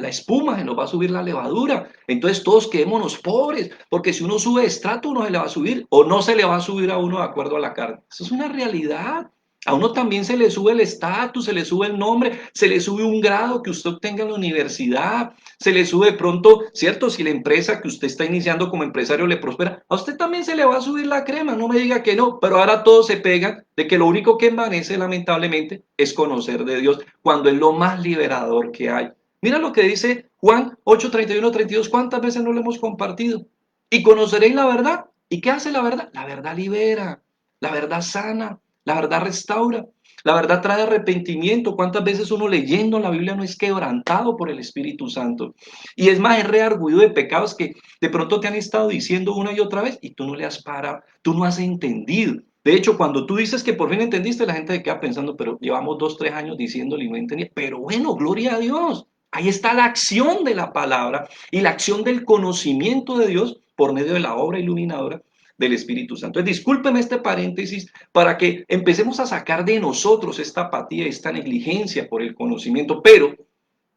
espuma, se nos va a subir la levadura. Entonces todos quedémonos pobres, porque si uno sube de estrato, uno se le va a subir o no se le va a subir a uno de acuerdo a la carne. Eso es una realidad. A uno también se le sube el estatus, se le sube el nombre, se le sube un grado que usted obtenga en la universidad, se le sube de pronto, ¿cierto? Si la empresa que usted está iniciando como empresario le prospera, a usted también se le va a subir la crema, no me diga que no, pero ahora todos se pegan de que lo único que envanece lamentablemente es conocer de Dios, cuando es lo más liberador que hay. Mira lo que dice Juan 8, 31, 32, ¿cuántas veces no lo hemos compartido? Y conoceréis la verdad. ¿Y qué hace la verdad? La verdad libera, la verdad sana. La verdad restaura, la verdad trae arrepentimiento. ¿Cuántas veces uno leyendo la Biblia no es quebrantado por el Espíritu Santo? Y es más, es reargüido de pecados que de pronto te han estado diciendo una y otra vez y tú no le has parado, tú no has entendido. De hecho, cuando tú dices que por fin entendiste, la gente se queda pensando, pero llevamos 2, 3 años diciéndole y no entendía. Pero bueno, gloria a Dios. Ahí está la acción de la palabra y la acción del conocimiento de Dios por medio de la obra iluminadora del Espíritu Santo. Entonces, discúlpeme este paréntesis para que empecemos a sacar de nosotros esta apatía, esta negligencia por el conocimiento, pero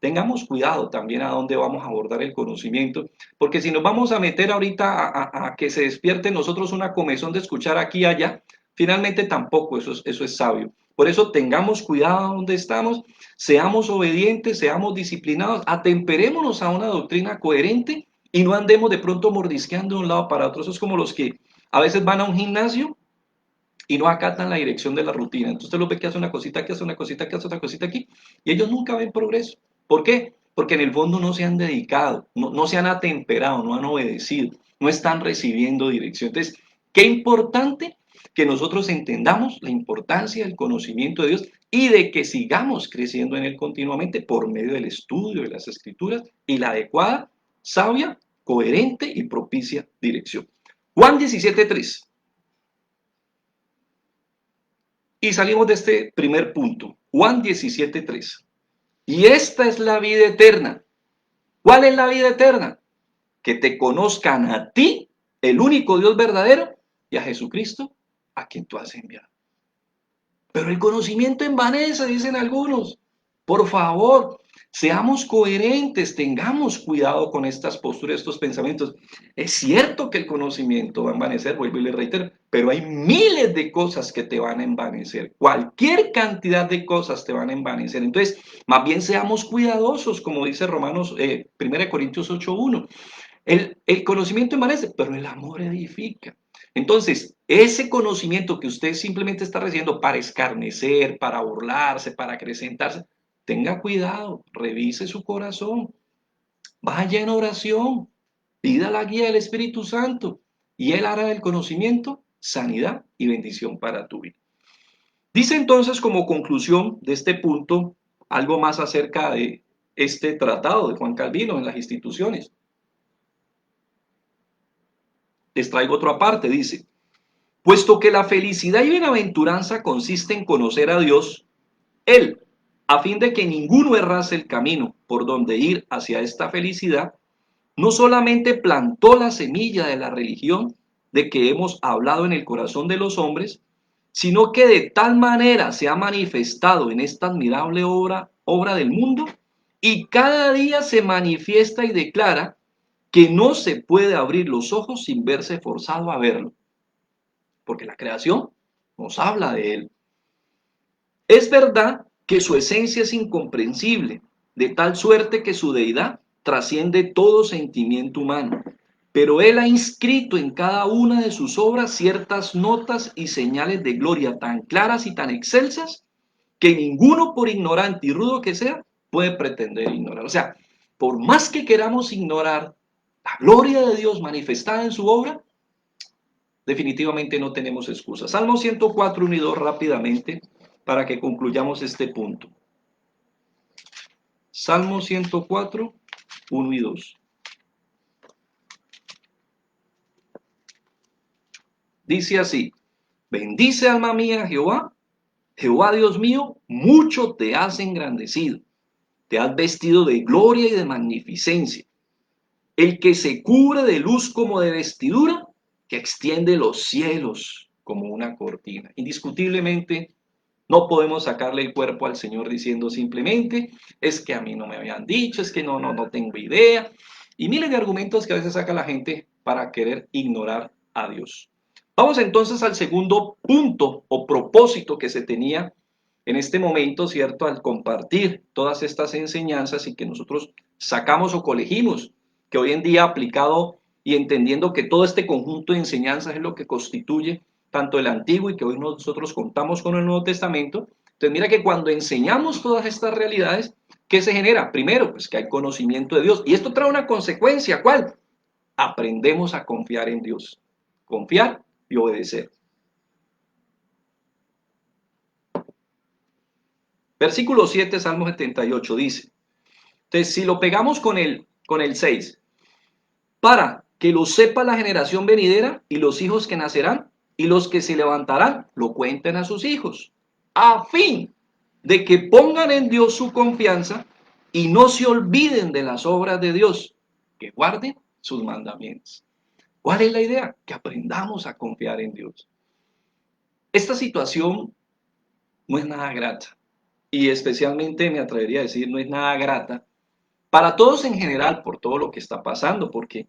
tengamos cuidado también a dónde vamos a abordar el conocimiento, porque si nos vamos a meter ahorita a que se despierte en nosotros una comezón de escuchar aquí y allá, finalmente tampoco eso es sabio. Por eso tengamos cuidado donde estamos, seamos obedientes, seamos disciplinados, atemperémonos a una doctrina coherente y no andemos de pronto mordisqueando de un lado para otro. Eso es como los que a veces van a un gimnasio y no acatan la dirección de la rutina. Entonces usted lo ve que hace una cosita aquí, hace una cosita aquí, hace otra cosita aquí, y ellos nunca ven progreso. ¿Por qué? Porque en el fondo no se han dedicado, no se han atemperado, no han obedecido, no están recibiendo dirección. Entonces, qué importante que nosotros entendamos la importancia del conocimiento de Dios y de que sigamos creciendo en él continuamente por medio del estudio de las escrituras y la adecuada, sabia, coherente y propicia dirección. Juan 17:3. Y salimos de este primer punto, Juan 17:3. Y esta es la vida eterna. ¿Cuál es la vida eterna? Que te conozcan a ti, el único Dios verdadero, y a Jesucristo, a quien tú has enviado. Pero el conocimiento envanece, dicen algunos. Por favor, seamos coherentes, tengamos cuidado con estas posturas, estos pensamientos. Es cierto que el conocimiento va a envanecer, vuelvo y le reitero, pero hay miles de cosas que te van a envanecer. Cualquier cantidad de cosas te van a envanecer. Entonces, más bien seamos cuidadosos, como dice Romanos, 1 Corintios 8:1. El conocimiento envanece, pero el amor edifica. Entonces, ese conocimiento que usted simplemente está recibiendo para escarnecer, para burlarse, para acrecentarse, tenga cuidado, revise su corazón, vaya en oración, pida la guía del Espíritu Santo y Él hará del conocimiento sanidad y bendición para tu vida. Dice entonces como conclusión de este punto algo más acerca de este tratado de Juan Calvino en las instituciones. Les traigo otra parte, dice, puesto que la felicidad y bienaventuranza consiste en conocer a Dios, Él, a fin de que ninguno errase el camino por donde ir hacia esta felicidad, no solamente plantó la semilla de la religión de que hemos hablado en el corazón de los hombres, sino que de tal manera se ha manifestado en esta admirable obra del mundo y cada día se manifiesta y declara que no se puede abrir los ojos sin verse forzado a verlo, porque la creación nos habla de él. Es verdad que su esencia es incomprensible, de tal suerte que su deidad trasciende todo sentimiento humano, pero él ha inscrito en cada una de sus obras ciertas notas y señales de gloria tan claras y tan excelsas que ninguno, por ignorante y rudo que sea, puede pretender ignorar. O sea, por más que queramos ignorar la gloria de Dios manifestada en su obra, definitivamente no tenemos excusa. Salmo 104, 1 y 2 rápidamente para que concluyamos este punto. Salmo 104, 1 y 2. Dice así, bendice alma mía Jehová, Jehová Dios mío, mucho te has engrandecido, te has vestido de gloria y de magnificencia. El que se cubre de luz como de vestidura, que extiende los cielos como una cortina. Indiscutiblemente, no podemos sacarle el cuerpo al Señor diciendo simplemente, es que a mí no me habían dicho, es que no tengo idea. Y miles de argumentos que a veces saca la gente para querer ignorar a Dios. Vamos entonces al segundo punto o propósito que se tenía en este momento, ¿cierto? Al compartir todas estas enseñanzas y que nosotros sacamos o colegimos, que hoy en día aplicado y entendiendo que todo este conjunto de enseñanzas es lo que constituye tanto el Antiguo y que hoy nosotros contamos con el Nuevo Testamento. Entonces mira que cuando enseñamos todas estas realidades, ¿qué se genera? Primero, pues que hay conocimiento de Dios. Y esto trae una consecuencia, ¿cuál? Aprendemos a confiar en Dios. Confiar y obedecer. Versículo 7, Salmo 78 dice, entonces si lo pegamos con el 6, para que lo sepa la generación venidera y los hijos que nacerán y los que se levantarán, lo cuenten a sus hijos, a fin de que pongan en Dios su confianza y no se olviden de las obras de Dios, que guarden sus mandamientos. ¿Cuál es la idea? Que aprendamos a confiar en Dios. Esta situación no es nada grata y especialmente me atrevería a decir no es nada grata para todos en general por todo lo que está pasando, porque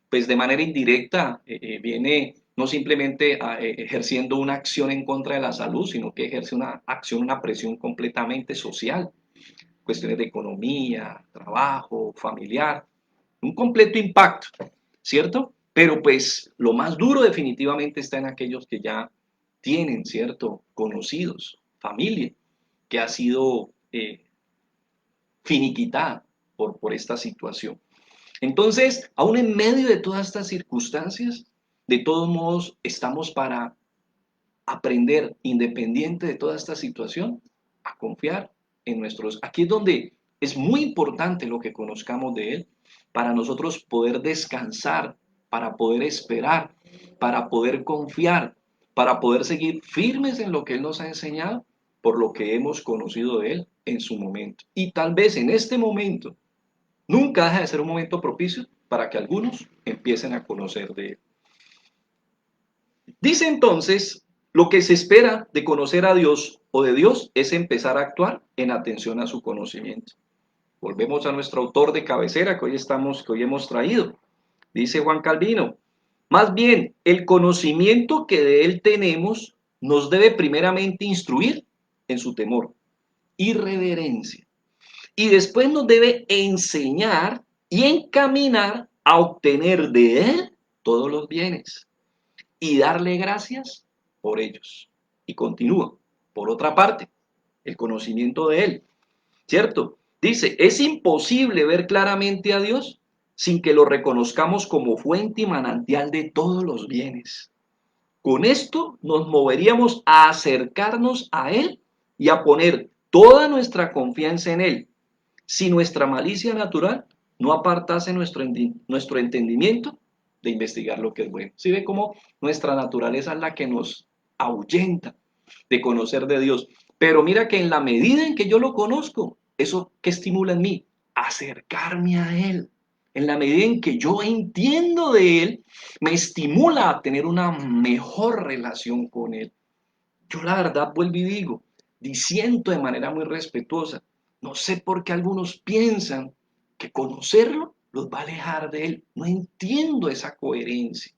pues de manera indirecta viene no simplemente ejerciendo una acción en contra de la salud, sino que ejerce una acción, una presión completamente social, cuestiones de economía, trabajo, familiar, un completo impacto, ¿cierto? Pero pues lo más duro definitivamente está en aquellos que ya tienen, ¿cierto? Conocidos, familia, que ha sido finiquitada por esta situación. Entonces, aún en medio de todas estas circunstancias, de todos modos, estamos para aprender, independiente de toda esta situación, a confiar en nuestros. Aquí es donde es muy importante lo que conozcamos de Él, para nosotros poder descansar, para poder esperar, para poder confiar, para poder seguir firmes en lo que Él nos ha enseñado, por lo que hemos conocido de Él en su momento. Y tal vez en este momento nunca deja de ser un momento propicio para que algunos empiecen a conocer de Él. Dice entonces, lo que se espera de conocer a Dios o de Dios es empezar a actuar en atención a su conocimiento. Volvemos a nuestro autor de cabecera que hoy hemos traído. Dice Juan Calvino, más bien el conocimiento que de él tenemos nos debe primeramente instruir en su temor y reverencia. Y después nos debe enseñar y encaminar a obtener de él todos los bienes y darle gracias por ellos. Y continúa. Por otra parte, el conocimiento de Él, ¿cierto? Dice, es imposible ver claramente a Dios sin que lo reconozcamos como fuente y manantial de todos los bienes. Con esto nos moveríamos a acercarnos a Él y a poner toda nuestra confianza en Él. Si nuestra malicia natural no apartase nuestro entendimiento de investigar lo que es bueno. ¿Sí ve cómo nuestra naturaleza es la que nos ahuyenta de conocer de Dios? Pero mira que en la medida en que yo lo conozco, eso que estimula en mí, acercarme a Él. En la medida en que yo entiendo de Él, me estimula a tener una mejor relación con Él. Yo la verdad vuelvo y digo, diciendo de manera muy respetuosa, no sé por qué algunos piensan que conocerlo los va a alejar de Él. No entiendo esa coherencia.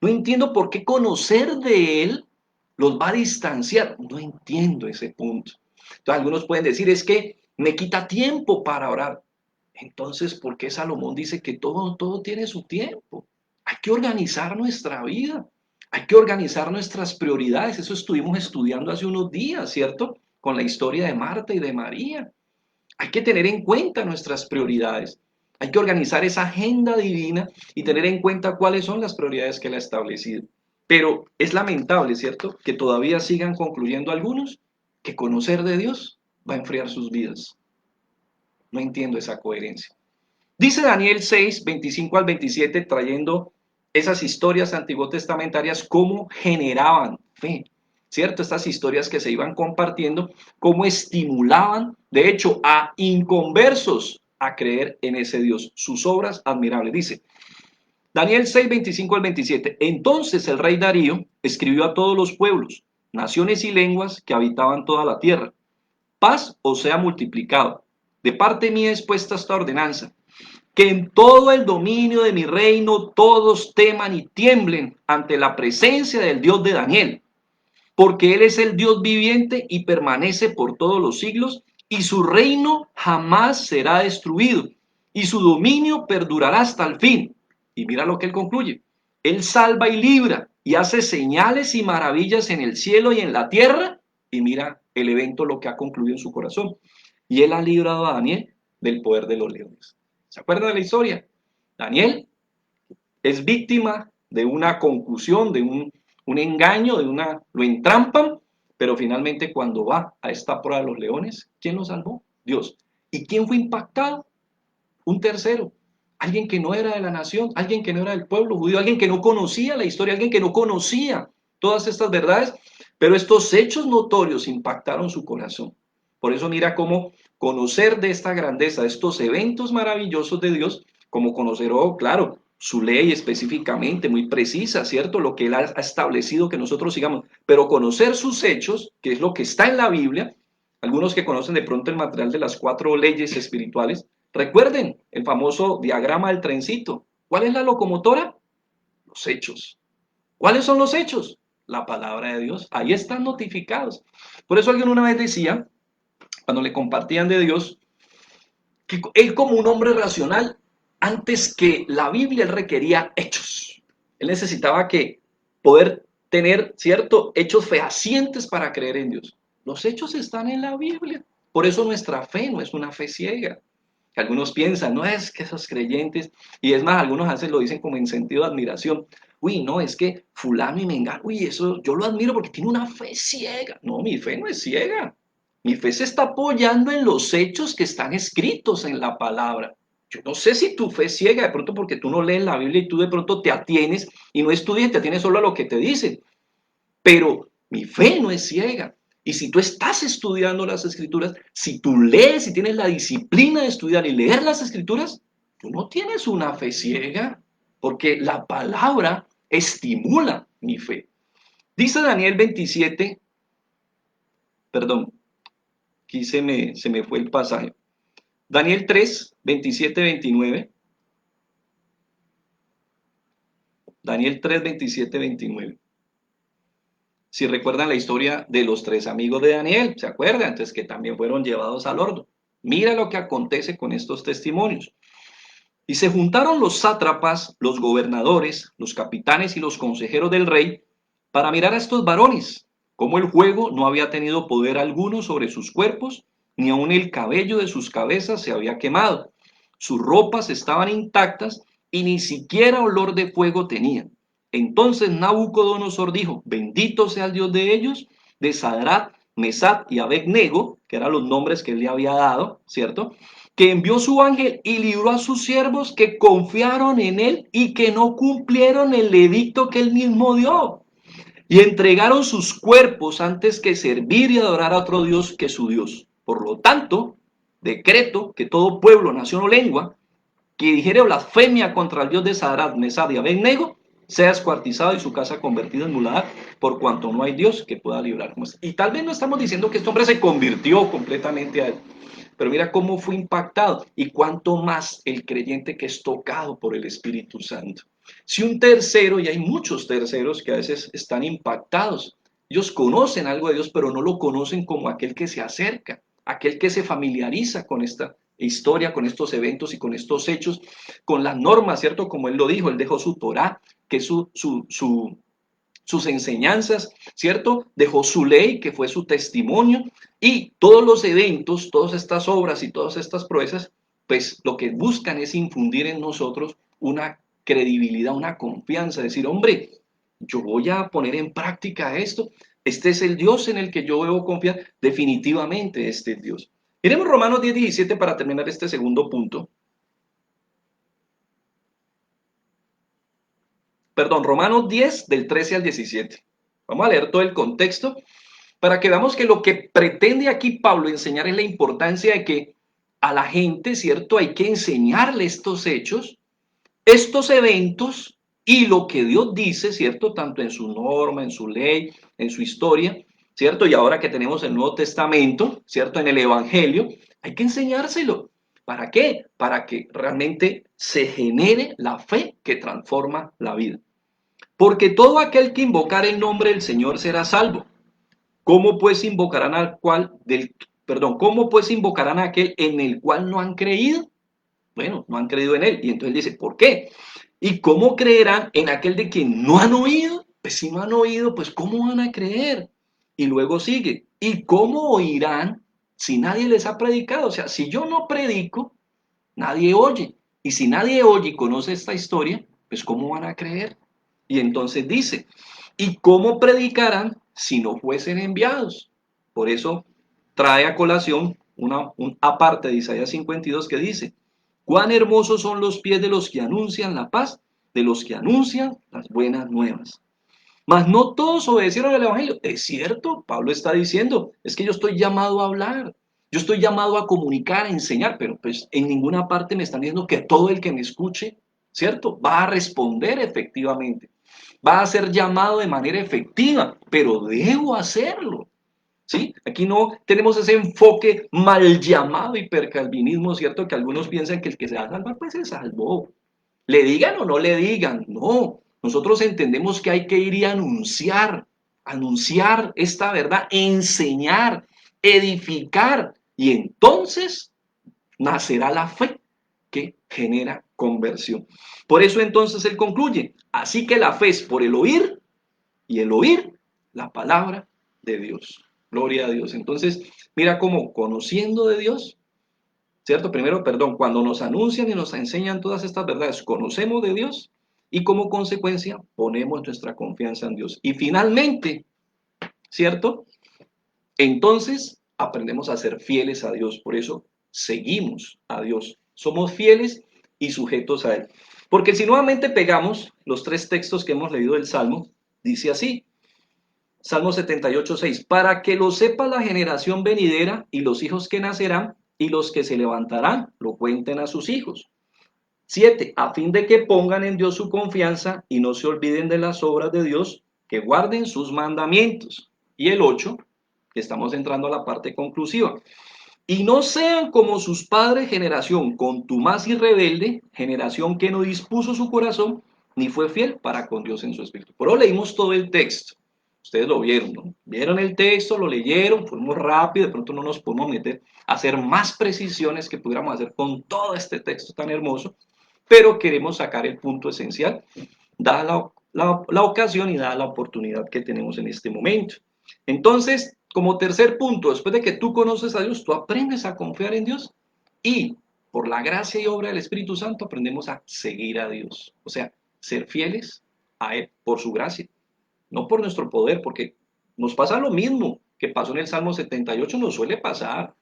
No entiendo por qué conocer de Él los va a distanciar. No entiendo ese punto. Entonces algunos pueden decir, es que me quita tiempo para orar. Entonces, ¿por qué Salomón dice que todo tiene su tiempo? Hay que organizar nuestra vida. Hay que organizar nuestras prioridades. Eso estuvimos estudiando hace unos días, ¿cierto? Con la historia de Marta y de María. Hay que tener en cuenta nuestras prioridades. Hay que organizar esa agenda divina y tener en cuenta cuáles son las prioridades que Él ha establecido. Pero es lamentable, ¿cierto? Que todavía sigan concluyendo algunos que conocer de Dios va a enfriar sus vidas. No entiendo esa coherencia. Dice Daniel 6, 25 al 27, trayendo esas historias antiguo testamentarias, cómo generaban fe, ¿cierto? Estas historias que se iban compartiendo, cómo estimulaban, de hecho, a inconversos a creer en ese Dios. Sus obras admirables. Dice Daniel 6, 25 al 27. Entonces el rey Darío escribió a todos los pueblos, naciones y lenguas que habitaban toda la tierra. Paz os sea multiplicado. De parte mía es puesta esta ordenanza. que en todo el dominio de mi reino todos teman y tiemblen ante la presencia del Dios de Daniel, porque Él es el Dios viviente y permanece por todos los siglos, y su reino jamás será destruido, y su dominio perdurará hasta el fin. Y mira lo que Él concluye. Él salva y libra, y hace señales y maravillas en el cielo y en la tierra, y mira el evento, lo que ha concluido en su corazón. Y Él ha librado a Daniel del poder de los leones. ¿Se acuerdan de la historia? Daniel es víctima de una concusión, de un engaño, lo entrampan, pero finalmente cuando va a esta prueba de los leones, ¿quién lo salvó? Dios. ¿Y quién fue impactado? Un tercero, alguien que no era de la nación, alguien que no era del pueblo judío, alguien que no conocía la historia, alguien que no conocía todas estas verdades, pero estos hechos notorios impactaron su corazón. Por eso mira cómo conocer de esta grandeza, de estos eventos maravillosos de Dios, como conocer, oh, claro, su ley específicamente, muy precisa, ¿cierto? Lo que Él ha establecido que nosotros sigamos, pero conocer sus hechos, que es lo que está en la Biblia, algunos que conocen de pronto el material de las 4 leyes espirituales, recuerden el famoso diagrama del trencito. ¿Cuál es la locomotora? Los hechos. ¿Cuáles son los hechos? La palabra de Dios. Ahí están notificados. Por eso alguien una vez decía, cuando le compartían de Dios, que él como un hombre racional, antes que la Biblia, él requería hechos. Él necesitaba que poder tener, ¿cierto?, hechos fehacientes para creer en Dios. Los hechos están en la Biblia. Por eso nuestra fe no es una fe ciega. Que algunos piensan, no es que esos creyentes, y es más, algunos a veces lo dicen como en sentido de admiración. Uy, no, es que fulano y mengano, uy, eso yo lo admiro porque tiene una fe ciega. No, mi fe no es ciega. Mi fe se está apoyando en los hechos que están escritos en la palabra. Yo no sé si tu fe es ciega, de pronto porque tú no lees la Biblia y tú de pronto te atienes y no estudias, te atienes solo a lo que te dicen. Pero mi fe no es ciega. Y si tú estás estudiando las escrituras, si tú lees y tienes la disciplina de estudiar y leer las escrituras, tú no tienes una fe ciega, porque la palabra estimula mi fe. Dice Daniel 27, perdón, aquí se me fue el pasaje. Daniel 3, 27, 29. Daniel 3, 27, 29. Si recuerdan la historia de los 3 amigos de Daniel, ¿se acuerdan? Entonces que también fueron llevados al horno. Mira lo que acontece con estos testimonios. Y se juntaron los sátrapas, los gobernadores, los capitanes y los consejeros del rey para mirar a estos varones, cómo el fuego no había tenido poder alguno sobre sus cuerpos, ni aun el cabello de sus cabezas se había quemado. Sus ropas estaban intactas y ni siquiera olor de fuego tenían. Entonces Nabucodonosor dijo, bendito sea el Dios de ellos, de Sadrach, Mesach y Abednego, que eran los nombres que él le había dado, ¿cierto?, que envió su ángel y libró a sus siervos que confiaron en él y que no cumplieron el edicto que él mismo dio. Y entregaron sus cuerpos antes que servir y adorar a otro Dios que su Dios. Por lo tanto, decreto que todo pueblo, nación o lengua que dijere blasfemia contra el Dios de Sadrach, Mesach y Abednego sea descuartizado y su casa convertida en muladar, por cuanto no hay Dios que pueda librarnos. Y tal vez no estamos diciendo que este hombre se convirtió completamente a él, pero mira cómo fue impactado y cuánto más el creyente que es tocado por el Espíritu Santo. Si un tercero, y hay muchos terceros que a veces están impactados, ellos conocen algo de Dios, pero no lo conocen como aquel que se acerca, aquel que se familiariza con esta historia, con estos eventos y con estos hechos, con las normas, ¿cierto? Como él lo dijo, él dejó su Torá, que es sus enseñanzas, ¿cierto? Dejó su ley, que fue su testimonio, y todos los eventos, todas estas obras y todas estas proezas, pues lo que buscan es infundir en nosotros una credibilidad, una confianza, decir, hombre, yo voy a poner en práctica esto, este es el Dios en el que yo debo confiar, definitivamente este es Dios. Miremos Romanos 10, 17 para terminar este segundo punto. Perdón, Romanos 10 del 13 al 17. Vamos a leer todo el contexto para que veamos que lo que pretende aquí Pablo enseñar es la importancia de que a la gente, ¿cierto? Hay que enseñarle estos hechos, estos eventos y lo que Dios dice, ¿cierto? Tanto en su norma, en su ley, en su historia, ¿cierto? Y ahora que tenemos el Nuevo Testamento, ¿cierto? En el Evangelio, hay que enseñárselo. ¿Para qué? Para que realmente se genere la fe que transforma la vida. Porque todo aquel que invocar el nombre del Señor será salvo. ¿Cómo pues invocarán al cual cómo pues invocarán a aquel en el cual no han creído? Bueno, no han creído en él. Y entonces él dice, ¿por qué? ¿Y cómo creerán en aquel de quien no han oído? Pues si no han oído, pues ¿cómo van a creer? Y luego sigue, ¿y cómo oirán si nadie les ha predicado? O sea, si yo no predico, nadie oye. Y si nadie oye y conoce esta historia, pues ¿cómo van a creer? Y entonces dice, ¿y cómo predicarán si no fuesen enviados? Por eso trae a colación un aparte de Isaías 52 que dice, cuán hermosos son los pies de los que anuncian la paz, de los que anuncian las buenas nuevas. Mas no todos obedecieron el Evangelio. Es cierto, Pablo está diciendo, es que yo estoy llamado a hablar, yo estoy llamado a comunicar, a enseñar, pero pues en ninguna parte me están diciendo que todo el que me escuche, ¿cierto? Va a responder efectivamente, va a ser llamado de manera efectiva, pero debo hacerlo. ¿Sí? Aquí no tenemos ese enfoque mal llamado hipercalvinismo, ¿cierto? Que algunos piensan que el que se va a salvar, pues se salvó. Le digan o no le digan, no. Nosotros entendemos que hay que ir y anunciar esta verdad, enseñar, edificar, y entonces nacerá la fe que genera conversión. Por eso entonces él concluye, así que la fe es por el oír y el oír la palabra de Dios. Gloria a Dios. Entonces, mira cómo conociendo de Dios, ¿cierto? Primero, perdón, cuando nos anuncian y nos enseñan todas estas verdades, conocemos de Dios y como consecuencia ponemos nuestra confianza en Dios. Y finalmente, ¿cierto? Entonces aprendemos a ser fieles a Dios. Por eso seguimos a Dios. Somos fieles y sujetos a Él. Porque si nuevamente pegamos los tres textos que hemos leído del Salmo, dice así, Salmo 78:6, para que lo sepa la generación venidera y los hijos que nacerán y los que se levantarán, lo cuenten a sus hijos. 7, a fin de que pongan en Dios su confianza y no se olviden de las obras de Dios, que guarden sus mandamientos. Y el 8, que estamos entrando a la parte conclusiva, y no sean como sus padres, generación contumaz y rebelde, generación que no dispuso su corazón, ni fue fiel para con Dios en su espíritu. Pero leímos todo el texto. Ustedes lo vieron, ¿no? Vieron el texto, lo leyeron, fuimos rápido, de pronto no nos podemos meter a hacer más precisiones que pudiéramos hacer con todo este texto tan hermoso, pero queremos sacar el punto esencial, dada la ocasión y dada la oportunidad que tenemos en este momento. Entonces, como tercer punto, después de que tú conoces a Dios, tú aprendes a confiar en Dios y por la gracia y obra del Espíritu Santo aprendemos a seguir a Dios. O sea, ser fieles a Él por su gracia, no por nuestro poder, porque nos pasa lo mismo que pasó en el Salmo 78, nos suele pasar.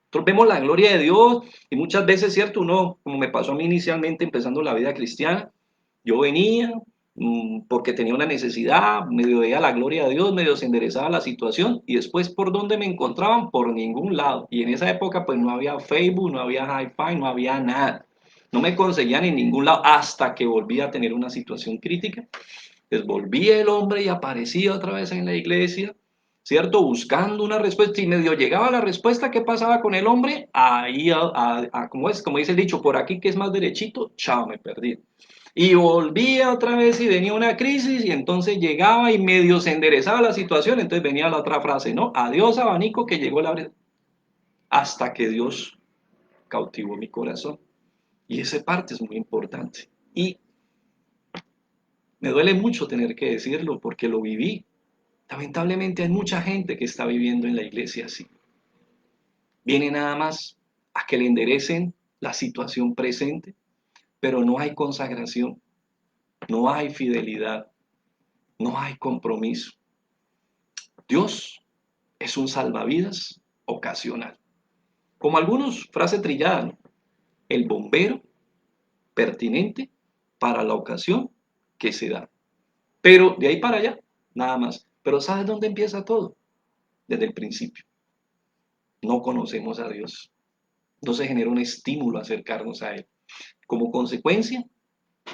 Nosotros vemos la gloria de Dios y muchas veces, ¿cierto? Uno, como me pasó a mí inicialmente empezando la vida cristiana, yo venía porque tenía una necesidad, medio veía la gloria de Dios, medio se enderezaba la situación y después por dónde me encontraban, por ningún lado. Y en esa época pues no había Facebook, no había Hi-Fi, no había nada. No me conseguían en ningún lado hasta que volví a tener una situación crítica. Pues volvía el hombre y aparecía otra vez en la iglesia, ¿cierto? Buscando una respuesta y medio llegaba la respuesta, ¿qué pasaba con el hombre? Ahí, como es, como dice el dicho, por aquí que es más derechito, chao, me perdí. Y volvía otra vez y venía una crisis y entonces llegaba y medio se enderezaba la situación, entonces venía la otra frase, ¿no? Adiós abanico que llegó la... hasta que Dios cautivó mi corazón. Y esa parte es muy importante. Y me duele mucho tener que decirlo porque lo viví. Lamentablemente hay mucha gente que está viviendo en la iglesia así. Viene nada más a que le enderecen la situación presente, pero no hay consagración, no hay fidelidad, no hay compromiso. Dios es un salvavidas ocasional. Como algunos, frase trillada, ¿no? El bombero pertinente para la ocasión que se da. Pero de ahí para allá, nada más. Pero ¿sabes dónde empieza todo? Desde el principio. No conocemos a Dios. No se genera un estímulo a acercarnos a Él. Como consecuencia,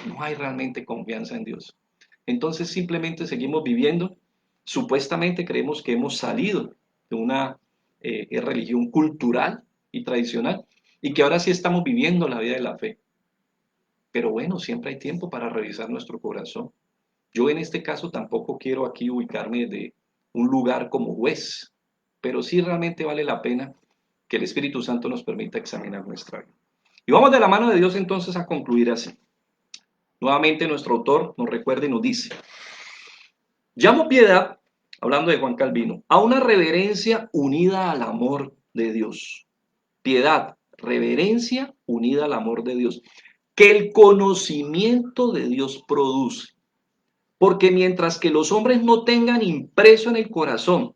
no hay realmente confianza en Dios. Entonces simplemente seguimos viviendo, supuestamente creemos que hemos salido de una religión cultural y tradicional, y que ahora sí estamos viviendo la vida de la fe. Pero bueno, siempre hay tiempo para revisar nuestro corazón. Yo en este caso tampoco quiero aquí ubicarme de un lugar como juez, pero sí realmente vale la pena que el Espíritu Santo nos permita examinar nuestra vida. Y vamos de la mano de Dios entonces a concluir así. Nuevamente nuestro autor nos recuerda y nos dice: llamo piedad, hablando de Juan Calvino, a una reverencia unida al amor de Dios. Piedad, reverencia unida al amor de Dios, que el conocimiento de Dios produce. Porque mientras que los hombres no tengan impreso en el corazón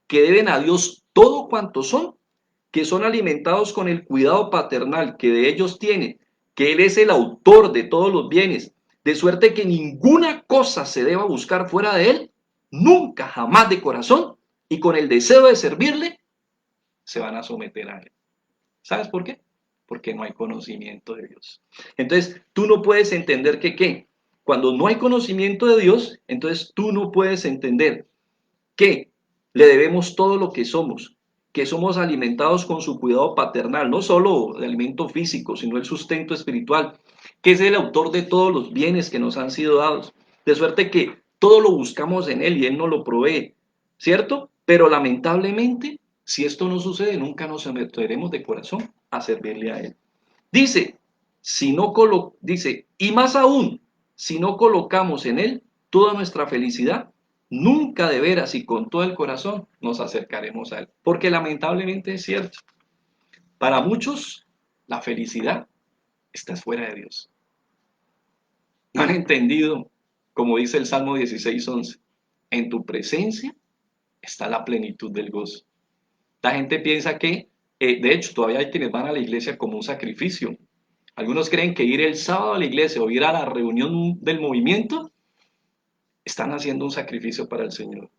que deben a Dios todo cuanto son, que son alimentados con el cuidado paternal que de ellos tiene, que Él es el autor de todos los bienes, de suerte que ninguna cosa se deba buscar fuera de Él, nunca, jamás de corazón, y con el deseo de servirle, se van a someter a Él. ¿Sabes por qué? Porque no hay conocimiento de Dios. Entonces, tú no puedes entender que qué. Cuando no hay conocimiento de Dios, entonces tú no puedes entender que le debemos todo lo que somos alimentados con su cuidado paternal, no solo de alimento físico, sino el sustento espiritual, que es el autor de todos los bienes que nos han sido dados. De suerte que todo lo buscamos en Él y Él nos lo provee, ¿cierto? Pero lamentablemente, si esto no sucede, nunca nos someteremos de corazón a servirle a Él. Dice, dice, y más aún, si no colocamos en Él toda nuestra felicidad, nunca de veras y con todo el corazón nos acercaremos a Él. Porque lamentablemente es cierto, para muchos la felicidad está fuera de Dios. No han entendido, como dice el Salmo 16:11, en tu presencia está la plenitud del gozo. La gente piensa que, de hecho, todavía hay quienes van a la iglesia como un sacrificio. Algunos creen que ir el sábado a la iglesia o ir a la reunión del movimiento están haciendo un sacrificio para el Señor.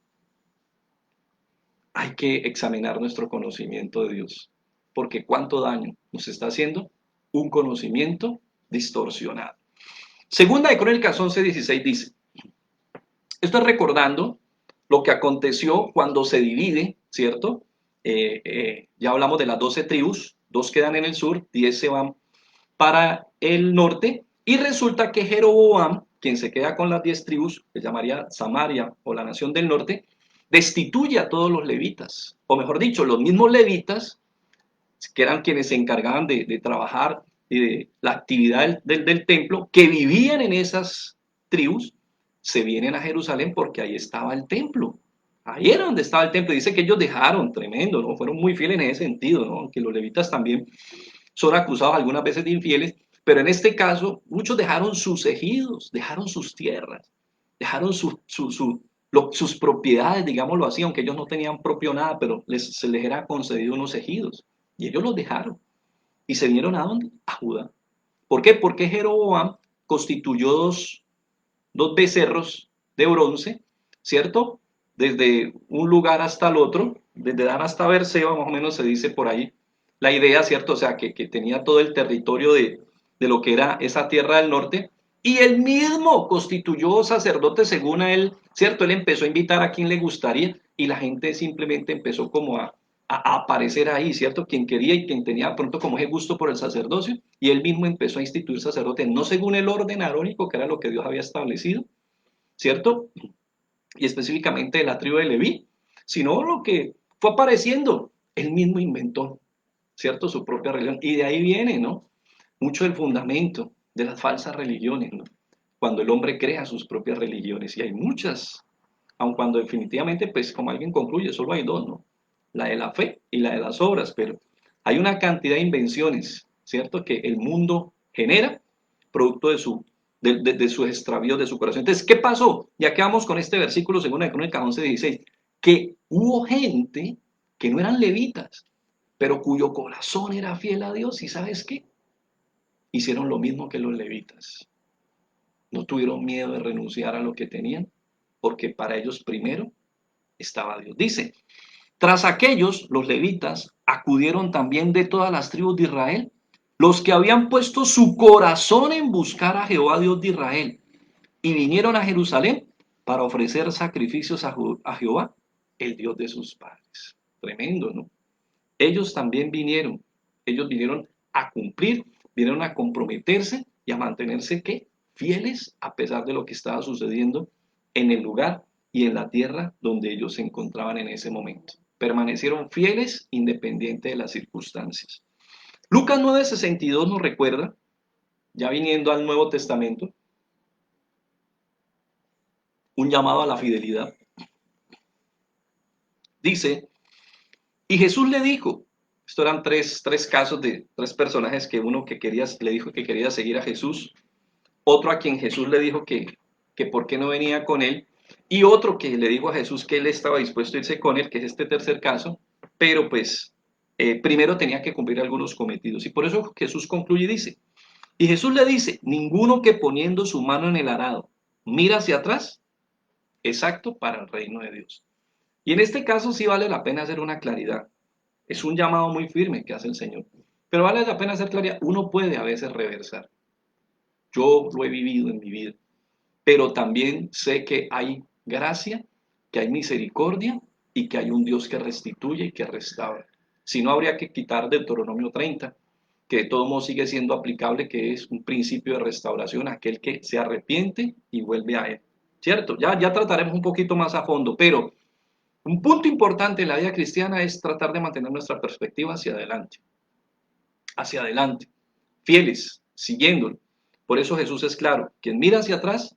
Hay que examinar nuestro conocimiento de Dios, porque cuánto daño nos está haciendo un conocimiento distorsionado. Segunda de Crónicas 11:16 dice, esto es recordando lo que aconteció cuando se divide, ¿cierto? Ya hablamos de las 12 tribus, 2 quedan en el sur, 10 se van para el norte, y resulta que Jeroboam, quien se queda con las 10 tribus, que llamaría Samaria o la nación del norte, destituye a todos los levitas, o mejor dicho, los mismos levitas, que eran quienes se encargaban de trabajar y de la actividad del templo, que vivían en esas tribus, se vienen a Jerusalén porque ahí estaba el templo. Ahí era donde estaba el templo. Dice que ellos dejaron, tremendo, ¿no? Fueron muy fieles en ese sentido, ¿no? Aunque los levitas también son acusados algunas veces de infieles, pero en este caso muchos dejaron sus ejidos, dejaron sus tierras, dejaron sus propiedades, digámoslo así, aunque ellos no tenían propio nada, pero se les era concedido unos ejidos, y ellos los dejaron, y se vinieron ¿a dónde? A Judá. ¿Por qué? Porque Jeroboam constituyó dos becerros de bronce, ¿cierto? Desde un lugar hasta el otro, desde Dan hasta Berseba, más o menos se dice por ahí la idea, ¿cierto? O sea, que tenía todo el territorio de lo que era esa tierra del norte, y él mismo constituyó sacerdote según a él, ¿cierto? Él empezó a invitar a quien le gustaría, y la gente simplemente empezó como a aparecer ahí, ¿cierto? Quien quería y quien tenía pronto como ese gusto por el sacerdocio, y él mismo empezó a instituir sacerdotes, no según el orden arónico, que era lo que Dios había establecido, ¿cierto? Y específicamente de la tribu de Leví, sino lo que fue apareciendo, él mismo inventó, ¿cierto? Su propia religión, y de ahí viene, ¿no? Mucho del fundamento de las falsas religiones, ¿no? Cuando el hombre crea sus propias religiones, y hay muchas, aun cuando definitivamente, pues como alguien concluye, solo hay dos, ¿no? La de la fe y la de las obras, pero hay una cantidad de invenciones, ¿cierto? Que el mundo genera, producto de sus extravíos de su corazón. Entonces, ¿qué pasó? Ya quedamos con este versículo, según de Crónicas 11:16, que hubo gente que no eran levitas, pero cuyo corazón era fiel a Dios, ¿y sabes qué? Hicieron lo mismo que los levitas. No tuvieron miedo de renunciar a lo que tenían, porque para ellos primero estaba Dios. Dice, tras aquellos, los levitas, acudieron también de todas las tribus de Israel, los que habían puesto su corazón en buscar a Jehová Dios de Israel, y vinieron a Jerusalén para ofrecer sacrificios a Jehová, el Dios de sus padres. Tremendo, ¿no? Ellos también vinieron a cumplir, vinieron a comprometerse y a mantenerse, ¿qué? Fieles a pesar de lo que estaba sucediendo en el lugar y en la tierra donde ellos se encontraban en ese momento. Permanecieron fieles independiente de las circunstancias. Lucas 9:62 nos recuerda, ya viniendo al Nuevo Testamento, un llamado a la fidelidad. Dice, y Jesús le dijo, esto eran tres casos de tres personajes, que uno que le dijo que quería seguir a Jesús, otro a quien Jesús le dijo que por qué no venía con él, y otro que le dijo a Jesús que él estaba dispuesto a irse con él, que es este tercer caso, pero pues primero tenía que cumplir algunos cometidos. Y por eso Jesús concluye y dice, y Jesús le dice, ninguno que poniendo su mano en el arado mira hacia atrás, es apto para el reino de Dios. Y en este caso sí vale la pena hacer una claridad. Es un llamado muy firme que hace el Señor. Pero vale la pena hacer claridad. Uno puede a veces reversar. Yo lo he vivido en mi vida. Pero también sé que hay gracia, que hay misericordia y que hay un Dios que restituye y que restaura. Si no, habría que quitar Deuteronomio 30, que de todo modo sigue siendo aplicable, que es un principio de restauración, aquel que se arrepiente y vuelve a él. ¿Cierto? Ya trataremos un poquito más a fondo, pero un punto importante en la vida cristiana es tratar de mantener nuestra perspectiva hacia adelante, fieles, siguiéndolo. Por eso Jesús es claro, quien mira hacia atrás,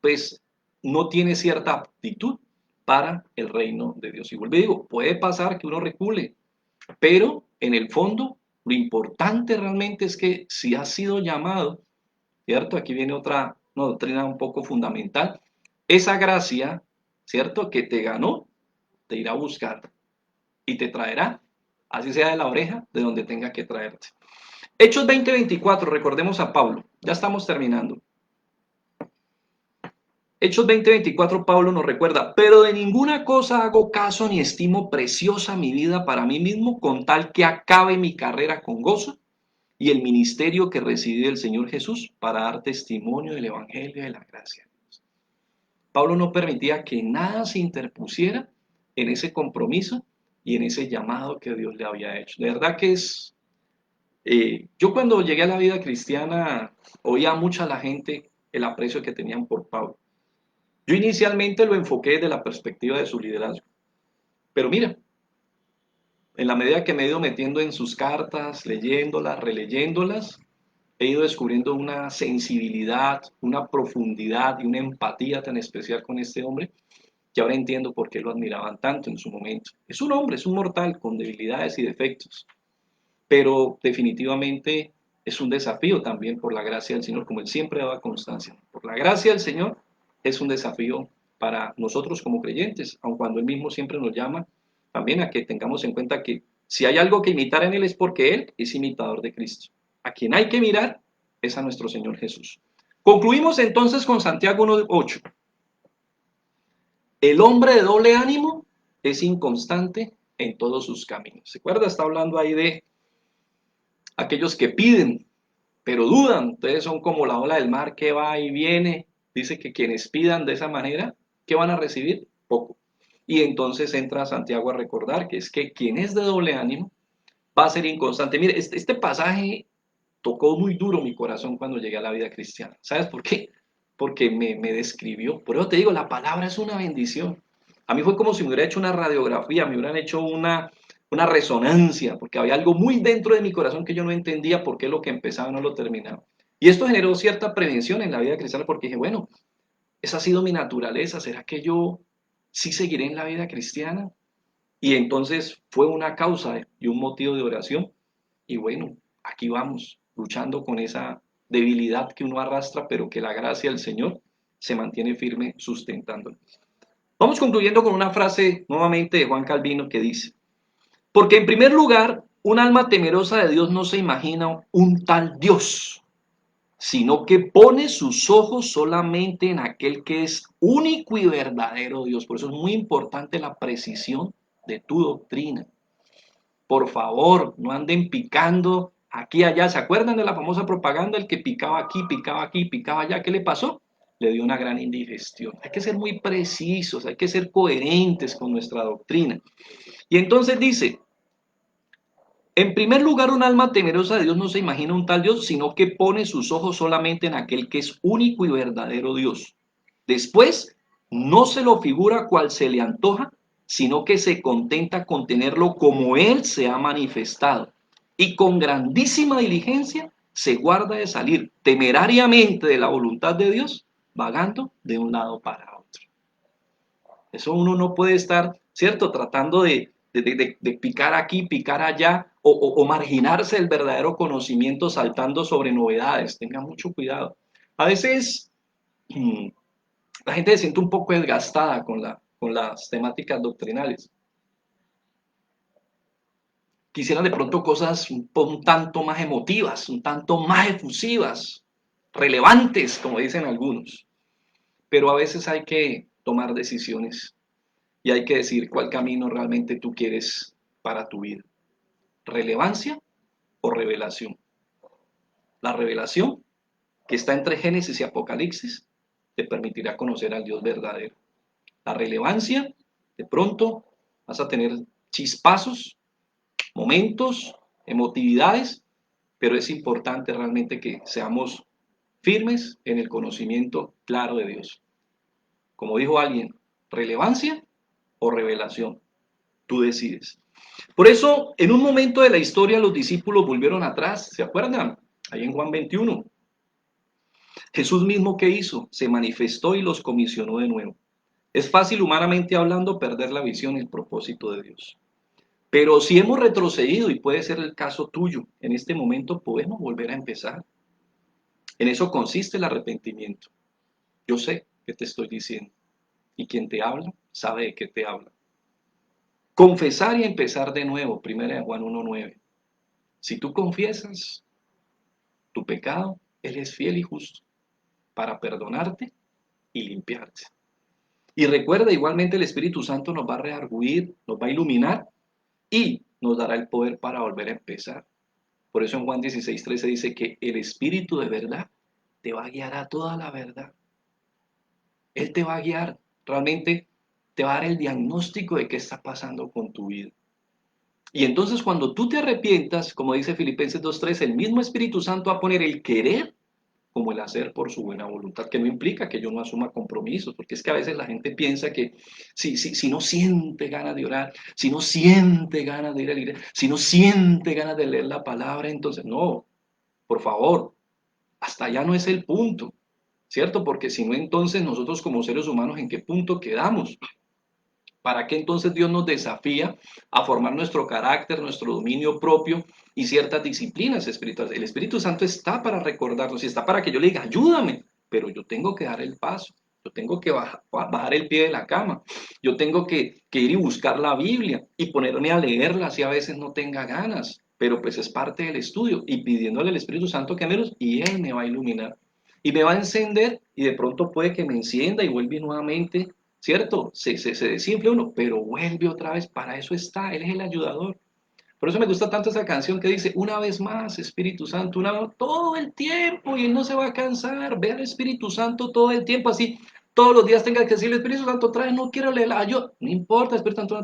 pues no tiene cierta aptitud para el reino de Dios. Y vuelvo y digo, puede pasar que uno recule, pero en el fondo lo importante realmente es que si has sido llamado, ¿cierto? Aquí viene otra doctrina un poco fundamental, esa gracia, ¿cierto? Que te ganó, te irá a buscar y te traerá, así sea de la oreja, de donde tenga que traerte. Hechos 20:24, recordemos a Pablo, ya estamos terminando. Hechos 20:24, Pablo nos recuerda, pero de ninguna cosa hago caso ni estimo preciosa mi vida para mí mismo, con tal que acabe mi carrera con gozo y el ministerio que recibí del Señor Jesús para dar testimonio del Evangelio de la gracia. Pablo no permitía que nada se interpusiera en ese compromiso y en ese llamado que Dios le había hecho. De verdad que yo cuando llegué a la vida cristiana oía mucho a la gente el aprecio que tenían por Pablo. Yo inicialmente lo enfoqué desde la perspectiva de su liderazgo, pero mira, en la medida que me he ido metiendo en sus cartas, leyéndolas, releyéndolas, he ido descubriendo una sensibilidad, una profundidad y una empatía tan especial con este hombre, que ahora entiendo por qué lo admiraban tanto en su momento. Es un hombre, es un mortal con debilidades y defectos, pero definitivamente es un desafío también por la gracia del Señor, como él siempre daba constancia. Por la gracia del Señor es un desafío para nosotros como creyentes, aun cuando él mismo siempre nos llama también a que tengamos en cuenta que si hay algo que imitar en él es porque él es imitador de Cristo. A quien hay que mirar es a nuestro Señor Jesús. Concluimos entonces con Santiago 1:8. El hombre de doble ánimo es inconstante en todos sus caminos. ¿Se acuerda? Está hablando ahí de aquellos que piden, pero dudan. Entonces son como la ola del mar que va y viene. Dice que quienes pidan de esa manera, ¿qué van a recibir? Poco. Y entonces entra Santiago a recordar que es que quien es de doble ánimo va a ser inconstante. Mire, este pasaje tocó muy duro mi corazón cuando llegué a la vida cristiana. ¿Sabes por qué? Porque me describió. Por eso te digo, la palabra es una bendición. A mí fue como si me hubiera hecho una radiografía, me hubieran hecho una resonancia, porque había algo muy dentro de mi corazón que yo no entendía por qué lo que empezaba no lo terminaba. Y esto generó cierta prevención en la vida cristiana porque dije, bueno, esa ha sido mi naturaleza, ¿será que yo sí seguiré en la vida cristiana? Y entonces fue una causa y un motivo de oración. Y bueno, aquí vamos, luchando con esa debilidad que uno arrastra, pero que la gracia del Señor se mantiene firme sustentando. Vamos concluyendo con una frase nuevamente de Juan Calvino que dice, porque en primer lugar, un alma temerosa de Dios no se imagina un tal Dios, sino que pone sus ojos solamente en aquel que es único y verdadero Dios. Por eso es muy importante la precisión de tu doctrina. Por favor, no anden picando aquí y allá. ¿Se acuerdan de la famosa propaganda? El que picaba aquí, picaba allá. ¿Qué le pasó? Le dio una gran indigestión. Hay que ser muy precisos, hay que ser coherentes con nuestra doctrina. Y entonces dice, En primer lugar, un alma temerosa de Dios no se imagina un tal Dios, sino que pone sus ojos solamente en aquel que es único y verdadero Dios. Después, no se lo figura cual se le antoja, sino que se contenta con tenerlo como Él se ha manifestado. Y con grandísima diligencia se guarda de salir temerariamente de la voluntad de Dios, vagando de un lado para otro. Eso uno no puede estar, ¿cierto? Tratando de picar aquí, picar allá, o marginarse del verdadero conocimiento saltando sobre novedades. Tenga mucho cuidado. A veces la gente se siente un poco desgastada con las temáticas doctrinales. Quisieran de pronto cosas un tanto más emotivas, un tanto más efusivas, relevantes, como dicen algunos. Pero a veces hay que tomar decisiones y hay que decir cuál camino realmente tú quieres para tu vida. ¿Relevancia o revelación? La revelación, que está entre Génesis y Apocalipsis, te permitirá conocer al Dios verdadero. La relevancia, de pronto vas a tener chispazos, momentos, emotividades, pero es importante realmente que seamos firmes en el conocimiento claro de Dios. Como dijo alguien, relevancia o revelación, tú decides. Por eso, en un momento de la historia, los discípulos volvieron atrás, ¿se acuerdan? Ahí en Juan 21. Jesús mismo, ¿qué hizo? Se manifestó y los comisionó de nuevo. Es fácil, humanamente hablando, perder la visión y el propósito de Dios. Pero si hemos retrocedido, y puede ser el caso tuyo, en este momento podemos volver a empezar. En eso consiste el arrepentimiento. Yo sé qué te estoy diciendo, y quien te habla sabe de qué te habla. Confesar y empezar de nuevo, 1 Juan 1:9. Si tú confiesas tu pecado, Él es fiel y justo para perdonarte y limpiarte. Y recuerda, igualmente el Espíritu Santo nos va a redarguir, nos va a iluminar y nos dará el poder para volver a empezar. Por eso en Juan 16:13 dice que el Espíritu de verdad te va a guiar a toda la verdad. Él te va a guiar, realmente te va a dar el diagnóstico de qué está pasando con tu vida. Y entonces cuando tú te arrepientas, como dice Filipenses 2:3, el mismo Espíritu Santo va a poner el querer como el hacer por su buena voluntad, que no implica que yo no asuma compromisos, porque es que a veces la gente piensa que si no siente ganas de orar, si no siente ganas de ir a la iglesia, si no siente ganas de leer la palabra, entonces no, por favor, hasta allá no es el punto, ¿cierto? Porque si no, entonces nosotros como seres humanos, ¿en qué punto quedamos? ¿Para qué entonces Dios nos desafía a formar nuestro carácter, nuestro dominio propio y ciertas disciplinas espirituales? El Espíritu Santo está para recordarnos y está para que yo le diga, ayúdame, pero yo tengo que dar el paso, yo tengo que bajar el pie de la cama, yo tengo que ir y buscar la Biblia y ponerme a leerla si a veces no tenga ganas, pero pues es parte del estudio y pidiéndole al Espíritu Santo que me los y Él me va a iluminar y me va a encender y de pronto puede que me encienda y vuelve nuevamente, ¿cierto? Se desinfla uno, pero vuelve otra vez, para eso está, Él es el ayudador. Por eso me gusta tanto esa canción que dice, una vez más, Espíritu Santo, una vez, todo el tiempo, y Él no se va a cansar, ve al Espíritu Santo todo el tiempo, así, todos los días tenga que decirle, Espíritu Santo, otra vez no quiero leerla, yo, no importa, Espíritu Santo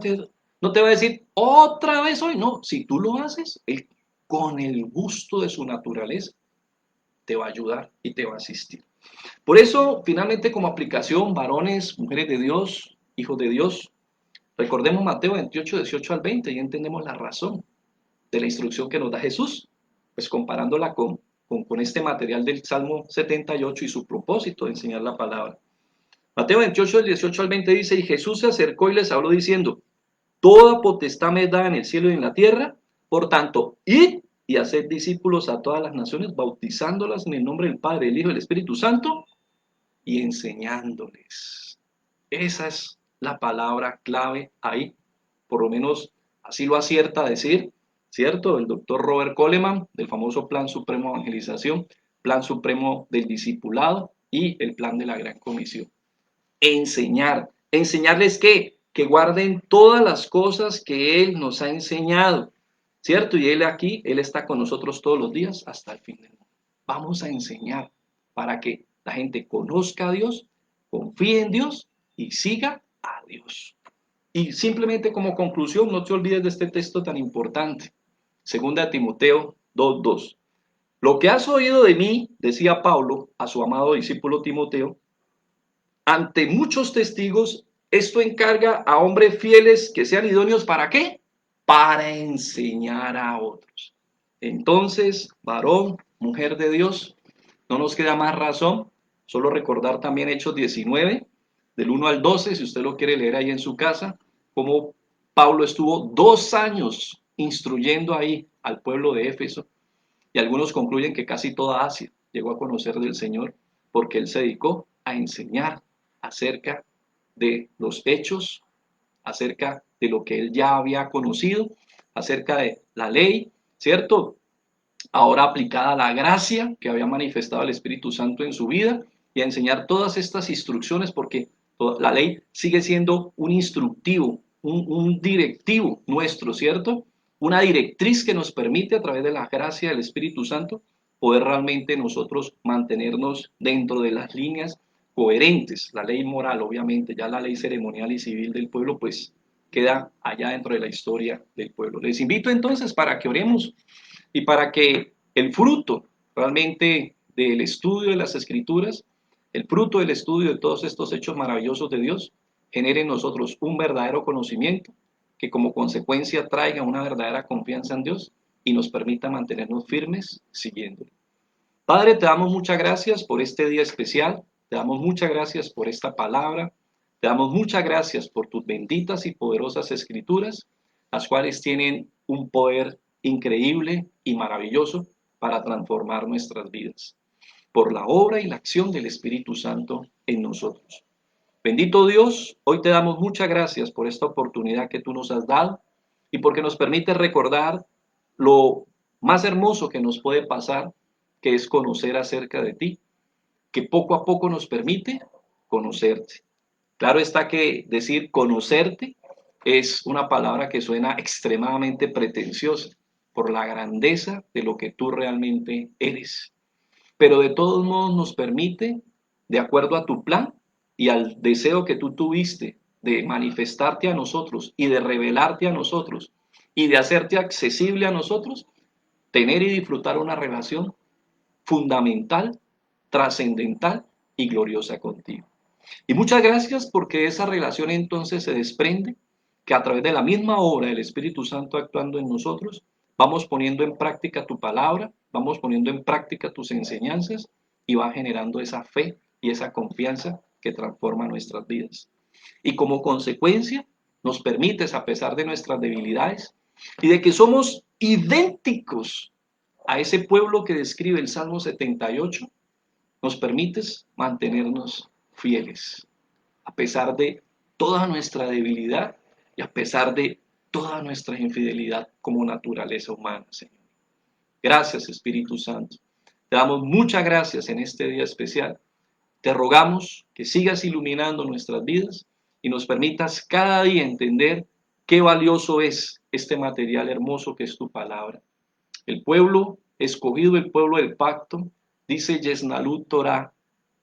no te va a decir, otra vez hoy, no, si tú lo haces, Él con el gusto de su naturaleza te va a ayudar y te va a asistir. Por eso, finalmente, como aplicación, varones, mujeres de Dios, hijos de Dios, recordemos Mateo 28, 18 al 20, y entendemos la razón de la instrucción que nos da Jesús, pues comparándola con este material del Salmo 78 y su propósito de enseñar la palabra. Mateo 28, del 18 al 20 dice, y Jesús se acercó y les habló diciendo, toda potestad me da en el cielo y en la tierra, por tanto, id y haced discípulos a todas las naciones, bautizándolas en el nombre del Padre, del Hijo y del Espíritu Santo, y enseñándoles. Esa es la palabra clave ahí, por lo menos así lo acierta a decir, ¿cierto? El doctor Robert Coleman, del famoso Plan Supremo de Evangelización, Plan Supremo del Discipulado y el Plan de la Gran Comisión. Enseñar. ¿Enseñarles qué? Que guarden todas las cosas que Él nos ha enseñado, ¿cierto? Y Él aquí, Él está con nosotros todos los días hasta el fin del mundo. Vamos a enseñar para que la gente conozca a Dios, confíe en Dios y siga a Dios. Y simplemente como conclusión, no te olvides de este texto tan importante. Segunda Timoteo 2:2. Lo que has oído de mí, decía Pablo a su amado discípulo Timoteo, ante muchos testigos, esto encarga a hombres fieles que sean idóneos ¿para qué? Para enseñar a otros. Entonces, varón, mujer de Dios, no nos queda más razón, solo recordar también Hechos 19, del 1 al 12, si usted lo quiere leer ahí en su casa, cómo Pablo estuvo 2 años instruyendo ahí al pueblo de Éfeso, y algunos concluyen que casi toda Asia llegó a conocer del Señor, porque él se dedicó a enseñar acerca de los hechos, acerca de lo que él ya había conocido, acerca de la ley, ¿cierto? Ahora aplicada a la gracia que había manifestado el Espíritu Santo en su vida, y a enseñar todas estas instrucciones, porque la ley sigue siendo un instructivo, un directivo nuestro, ¿cierto? Una directriz que nos permite a través de la gracia del Espíritu Santo poder realmente nosotros mantenernos dentro de las líneas coherentes. La ley moral, obviamente, ya la ley ceremonial y civil del pueblo, pues queda allá dentro de la historia del pueblo. Les invito entonces para que oremos y para que el fruto realmente del estudio de las Escrituras, el fruto del estudio de todos estos hechos maravillosos de Dios, genere en nosotros un verdadero conocimiento que como consecuencia traiga una verdadera confianza en Dios y nos permita mantenernos firmes siguiéndolo. Padre, te damos muchas gracias por este día especial, te damos muchas gracias por esta palabra, te damos muchas gracias por tus benditas y poderosas escrituras, las cuales tienen un poder increíble y maravilloso para transformar nuestras vidas, por la obra y la acción del Espíritu Santo en nosotros. Bendito Dios, hoy te damos muchas gracias por esta oportunidad que tú nos has dado y porque nos permite recordar lo más hermoso que nos puede pasar, que es conocer acerca de ti, que poco a poco nos permite conocerte. Claro está que decir conocerte es una palabra que suena extremadamente pretenciosa por la grandeza de lo que tú realmente eres. Pero de todos modos nos permite, de acuerdo a tu plan y al deseo que tú tuviste de manifestarte a nosotros y de revelarte a nosotros y de hacerte accesible a nosotros, tener y disfrutar una relación fundamental, trascendental y gloriosa contigo. Y muchas gracias porque esa relación entonces se desprende que a través de la misma obra del Espíritu Santo actuando en nosotros, vamos poniendo en práctica tu palabra, vamos poniendo en práctica tus enseñanzas y va generando esa fe y esa confianza que transforma nuestras vidas. Y como consecuencia, nos permites, a pesar de nuestras debilidades y de que somos idénticos a ese pueblo que describe el Salmo 78, nos permites mantenernos fieles, a pesar de toda nuestra debilidad y a pesar de toda nuestra infidelidad como naturaleza humana, Señor. Gracias, Espíritu Santo. Te damos muchas gracias en este día especial. Te rogamos que sigas iluminando nuestras vidas y nos permitas cada día entender qué valioso es este material hermoso que es tu palabra. El pueblo escogido, el pueblo del pacto, dice Yesnalut Torah.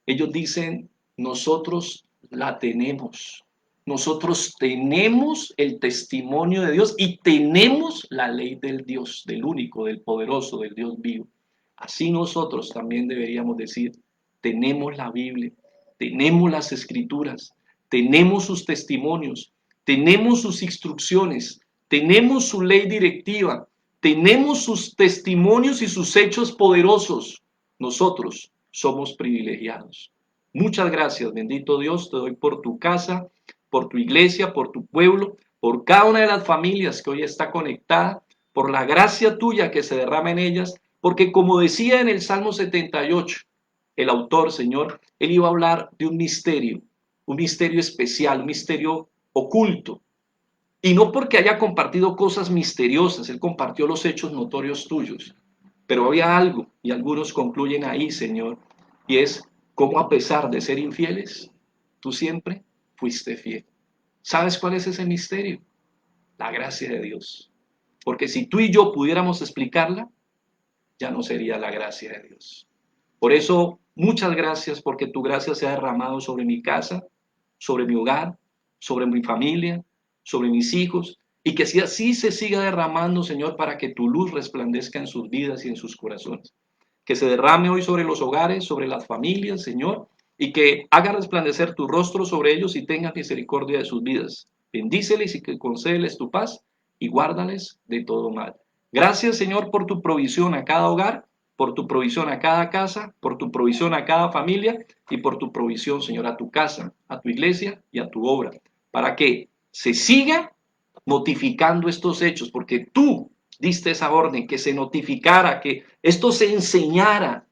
Ellos dicen, nosotros la tenemos. Nosotros tenemos el testimonio de Dios y tenemos la ley del Dios, del único, del poderoso, del Dios vivo. Así nosotros también deberíamos decir, tenemos la Biblia, tenemos las escrituras, tenemos sus testimonios, tenemos sus instrucciones, tenemos su ley directiva, tenemos sus testimonios y sus hechos poderosos. Nosotros somos privilegiados. Muchas gracias, bendito Dios, te doy por tu casa, por tu iglesia, por tu pueblo, por cada una de las familias que hoy está conectada, por la gracia tuya que se derrama en ellas, porque como decía en el Salmo 78, el autor, Señor, él iba a hablar de un misterio especial, un misterio oculto. Y no porque haya compartido cosas misteriosas, él compartió los hechos notorios tuyos. Pero había algo, y algunos concluyen ahí, Señor, y es cómo a pesar de ser infieles, tú siempre fuiste fiel. ¿Sabes cuál es ese misterio? La gracia de Dios. Porque si tú y yo pudiéramos explicarla, ya no sería la gracia de Dios. Por eso, muchas gracias porque tu gracia se ha derramado sobre mi casa, sobre mi hogar, sobre mi familia, sobre mis hijos Y que si así se siga derramando, Señor, para que tu luz resplandezca en sus vidas y en sus corazones. Que se derrame hoy sobre los hogares, sobre las familias, Señor, y que haga resplandecer tu rostro sobre ellos y tenga misericordia de sus vidas. Bendíceles y que concédeles tu paz y guárdales de todo mal. Gracias, Señor, por tu provisión a cada hogar, por tu provisión a cada casa, por tu provisión a cada familia y por tu provisión, Señor, a tu casa, a tu iglesia y a tu obra, para que se siga notificando estos hechos, porque tú diste esa orden, que se notificara, que esto se enseñara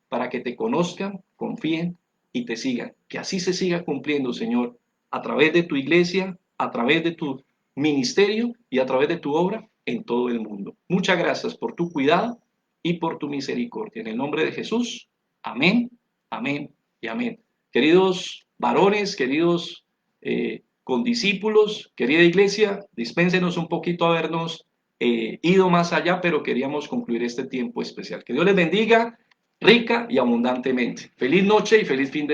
para que te conozcan, confíen y te sigan. Que así se siga cumpliendo, Señor, a través de tu iglesia, a través de tu ministerio y a través de tu obra en todo el mundo. Muchas gracias por tu cuidado y por tu misericordia. En el nombre de Jesús, amén, amén y amén. Queridos varones, queridos condiscípulos, querida iglesia, dispénsenos un poquito habernos ido más allá, pero queríamos concluir este tiempo especial. Que Dios les bendiga rica y abundantemente. Feliz noche y feliz fin de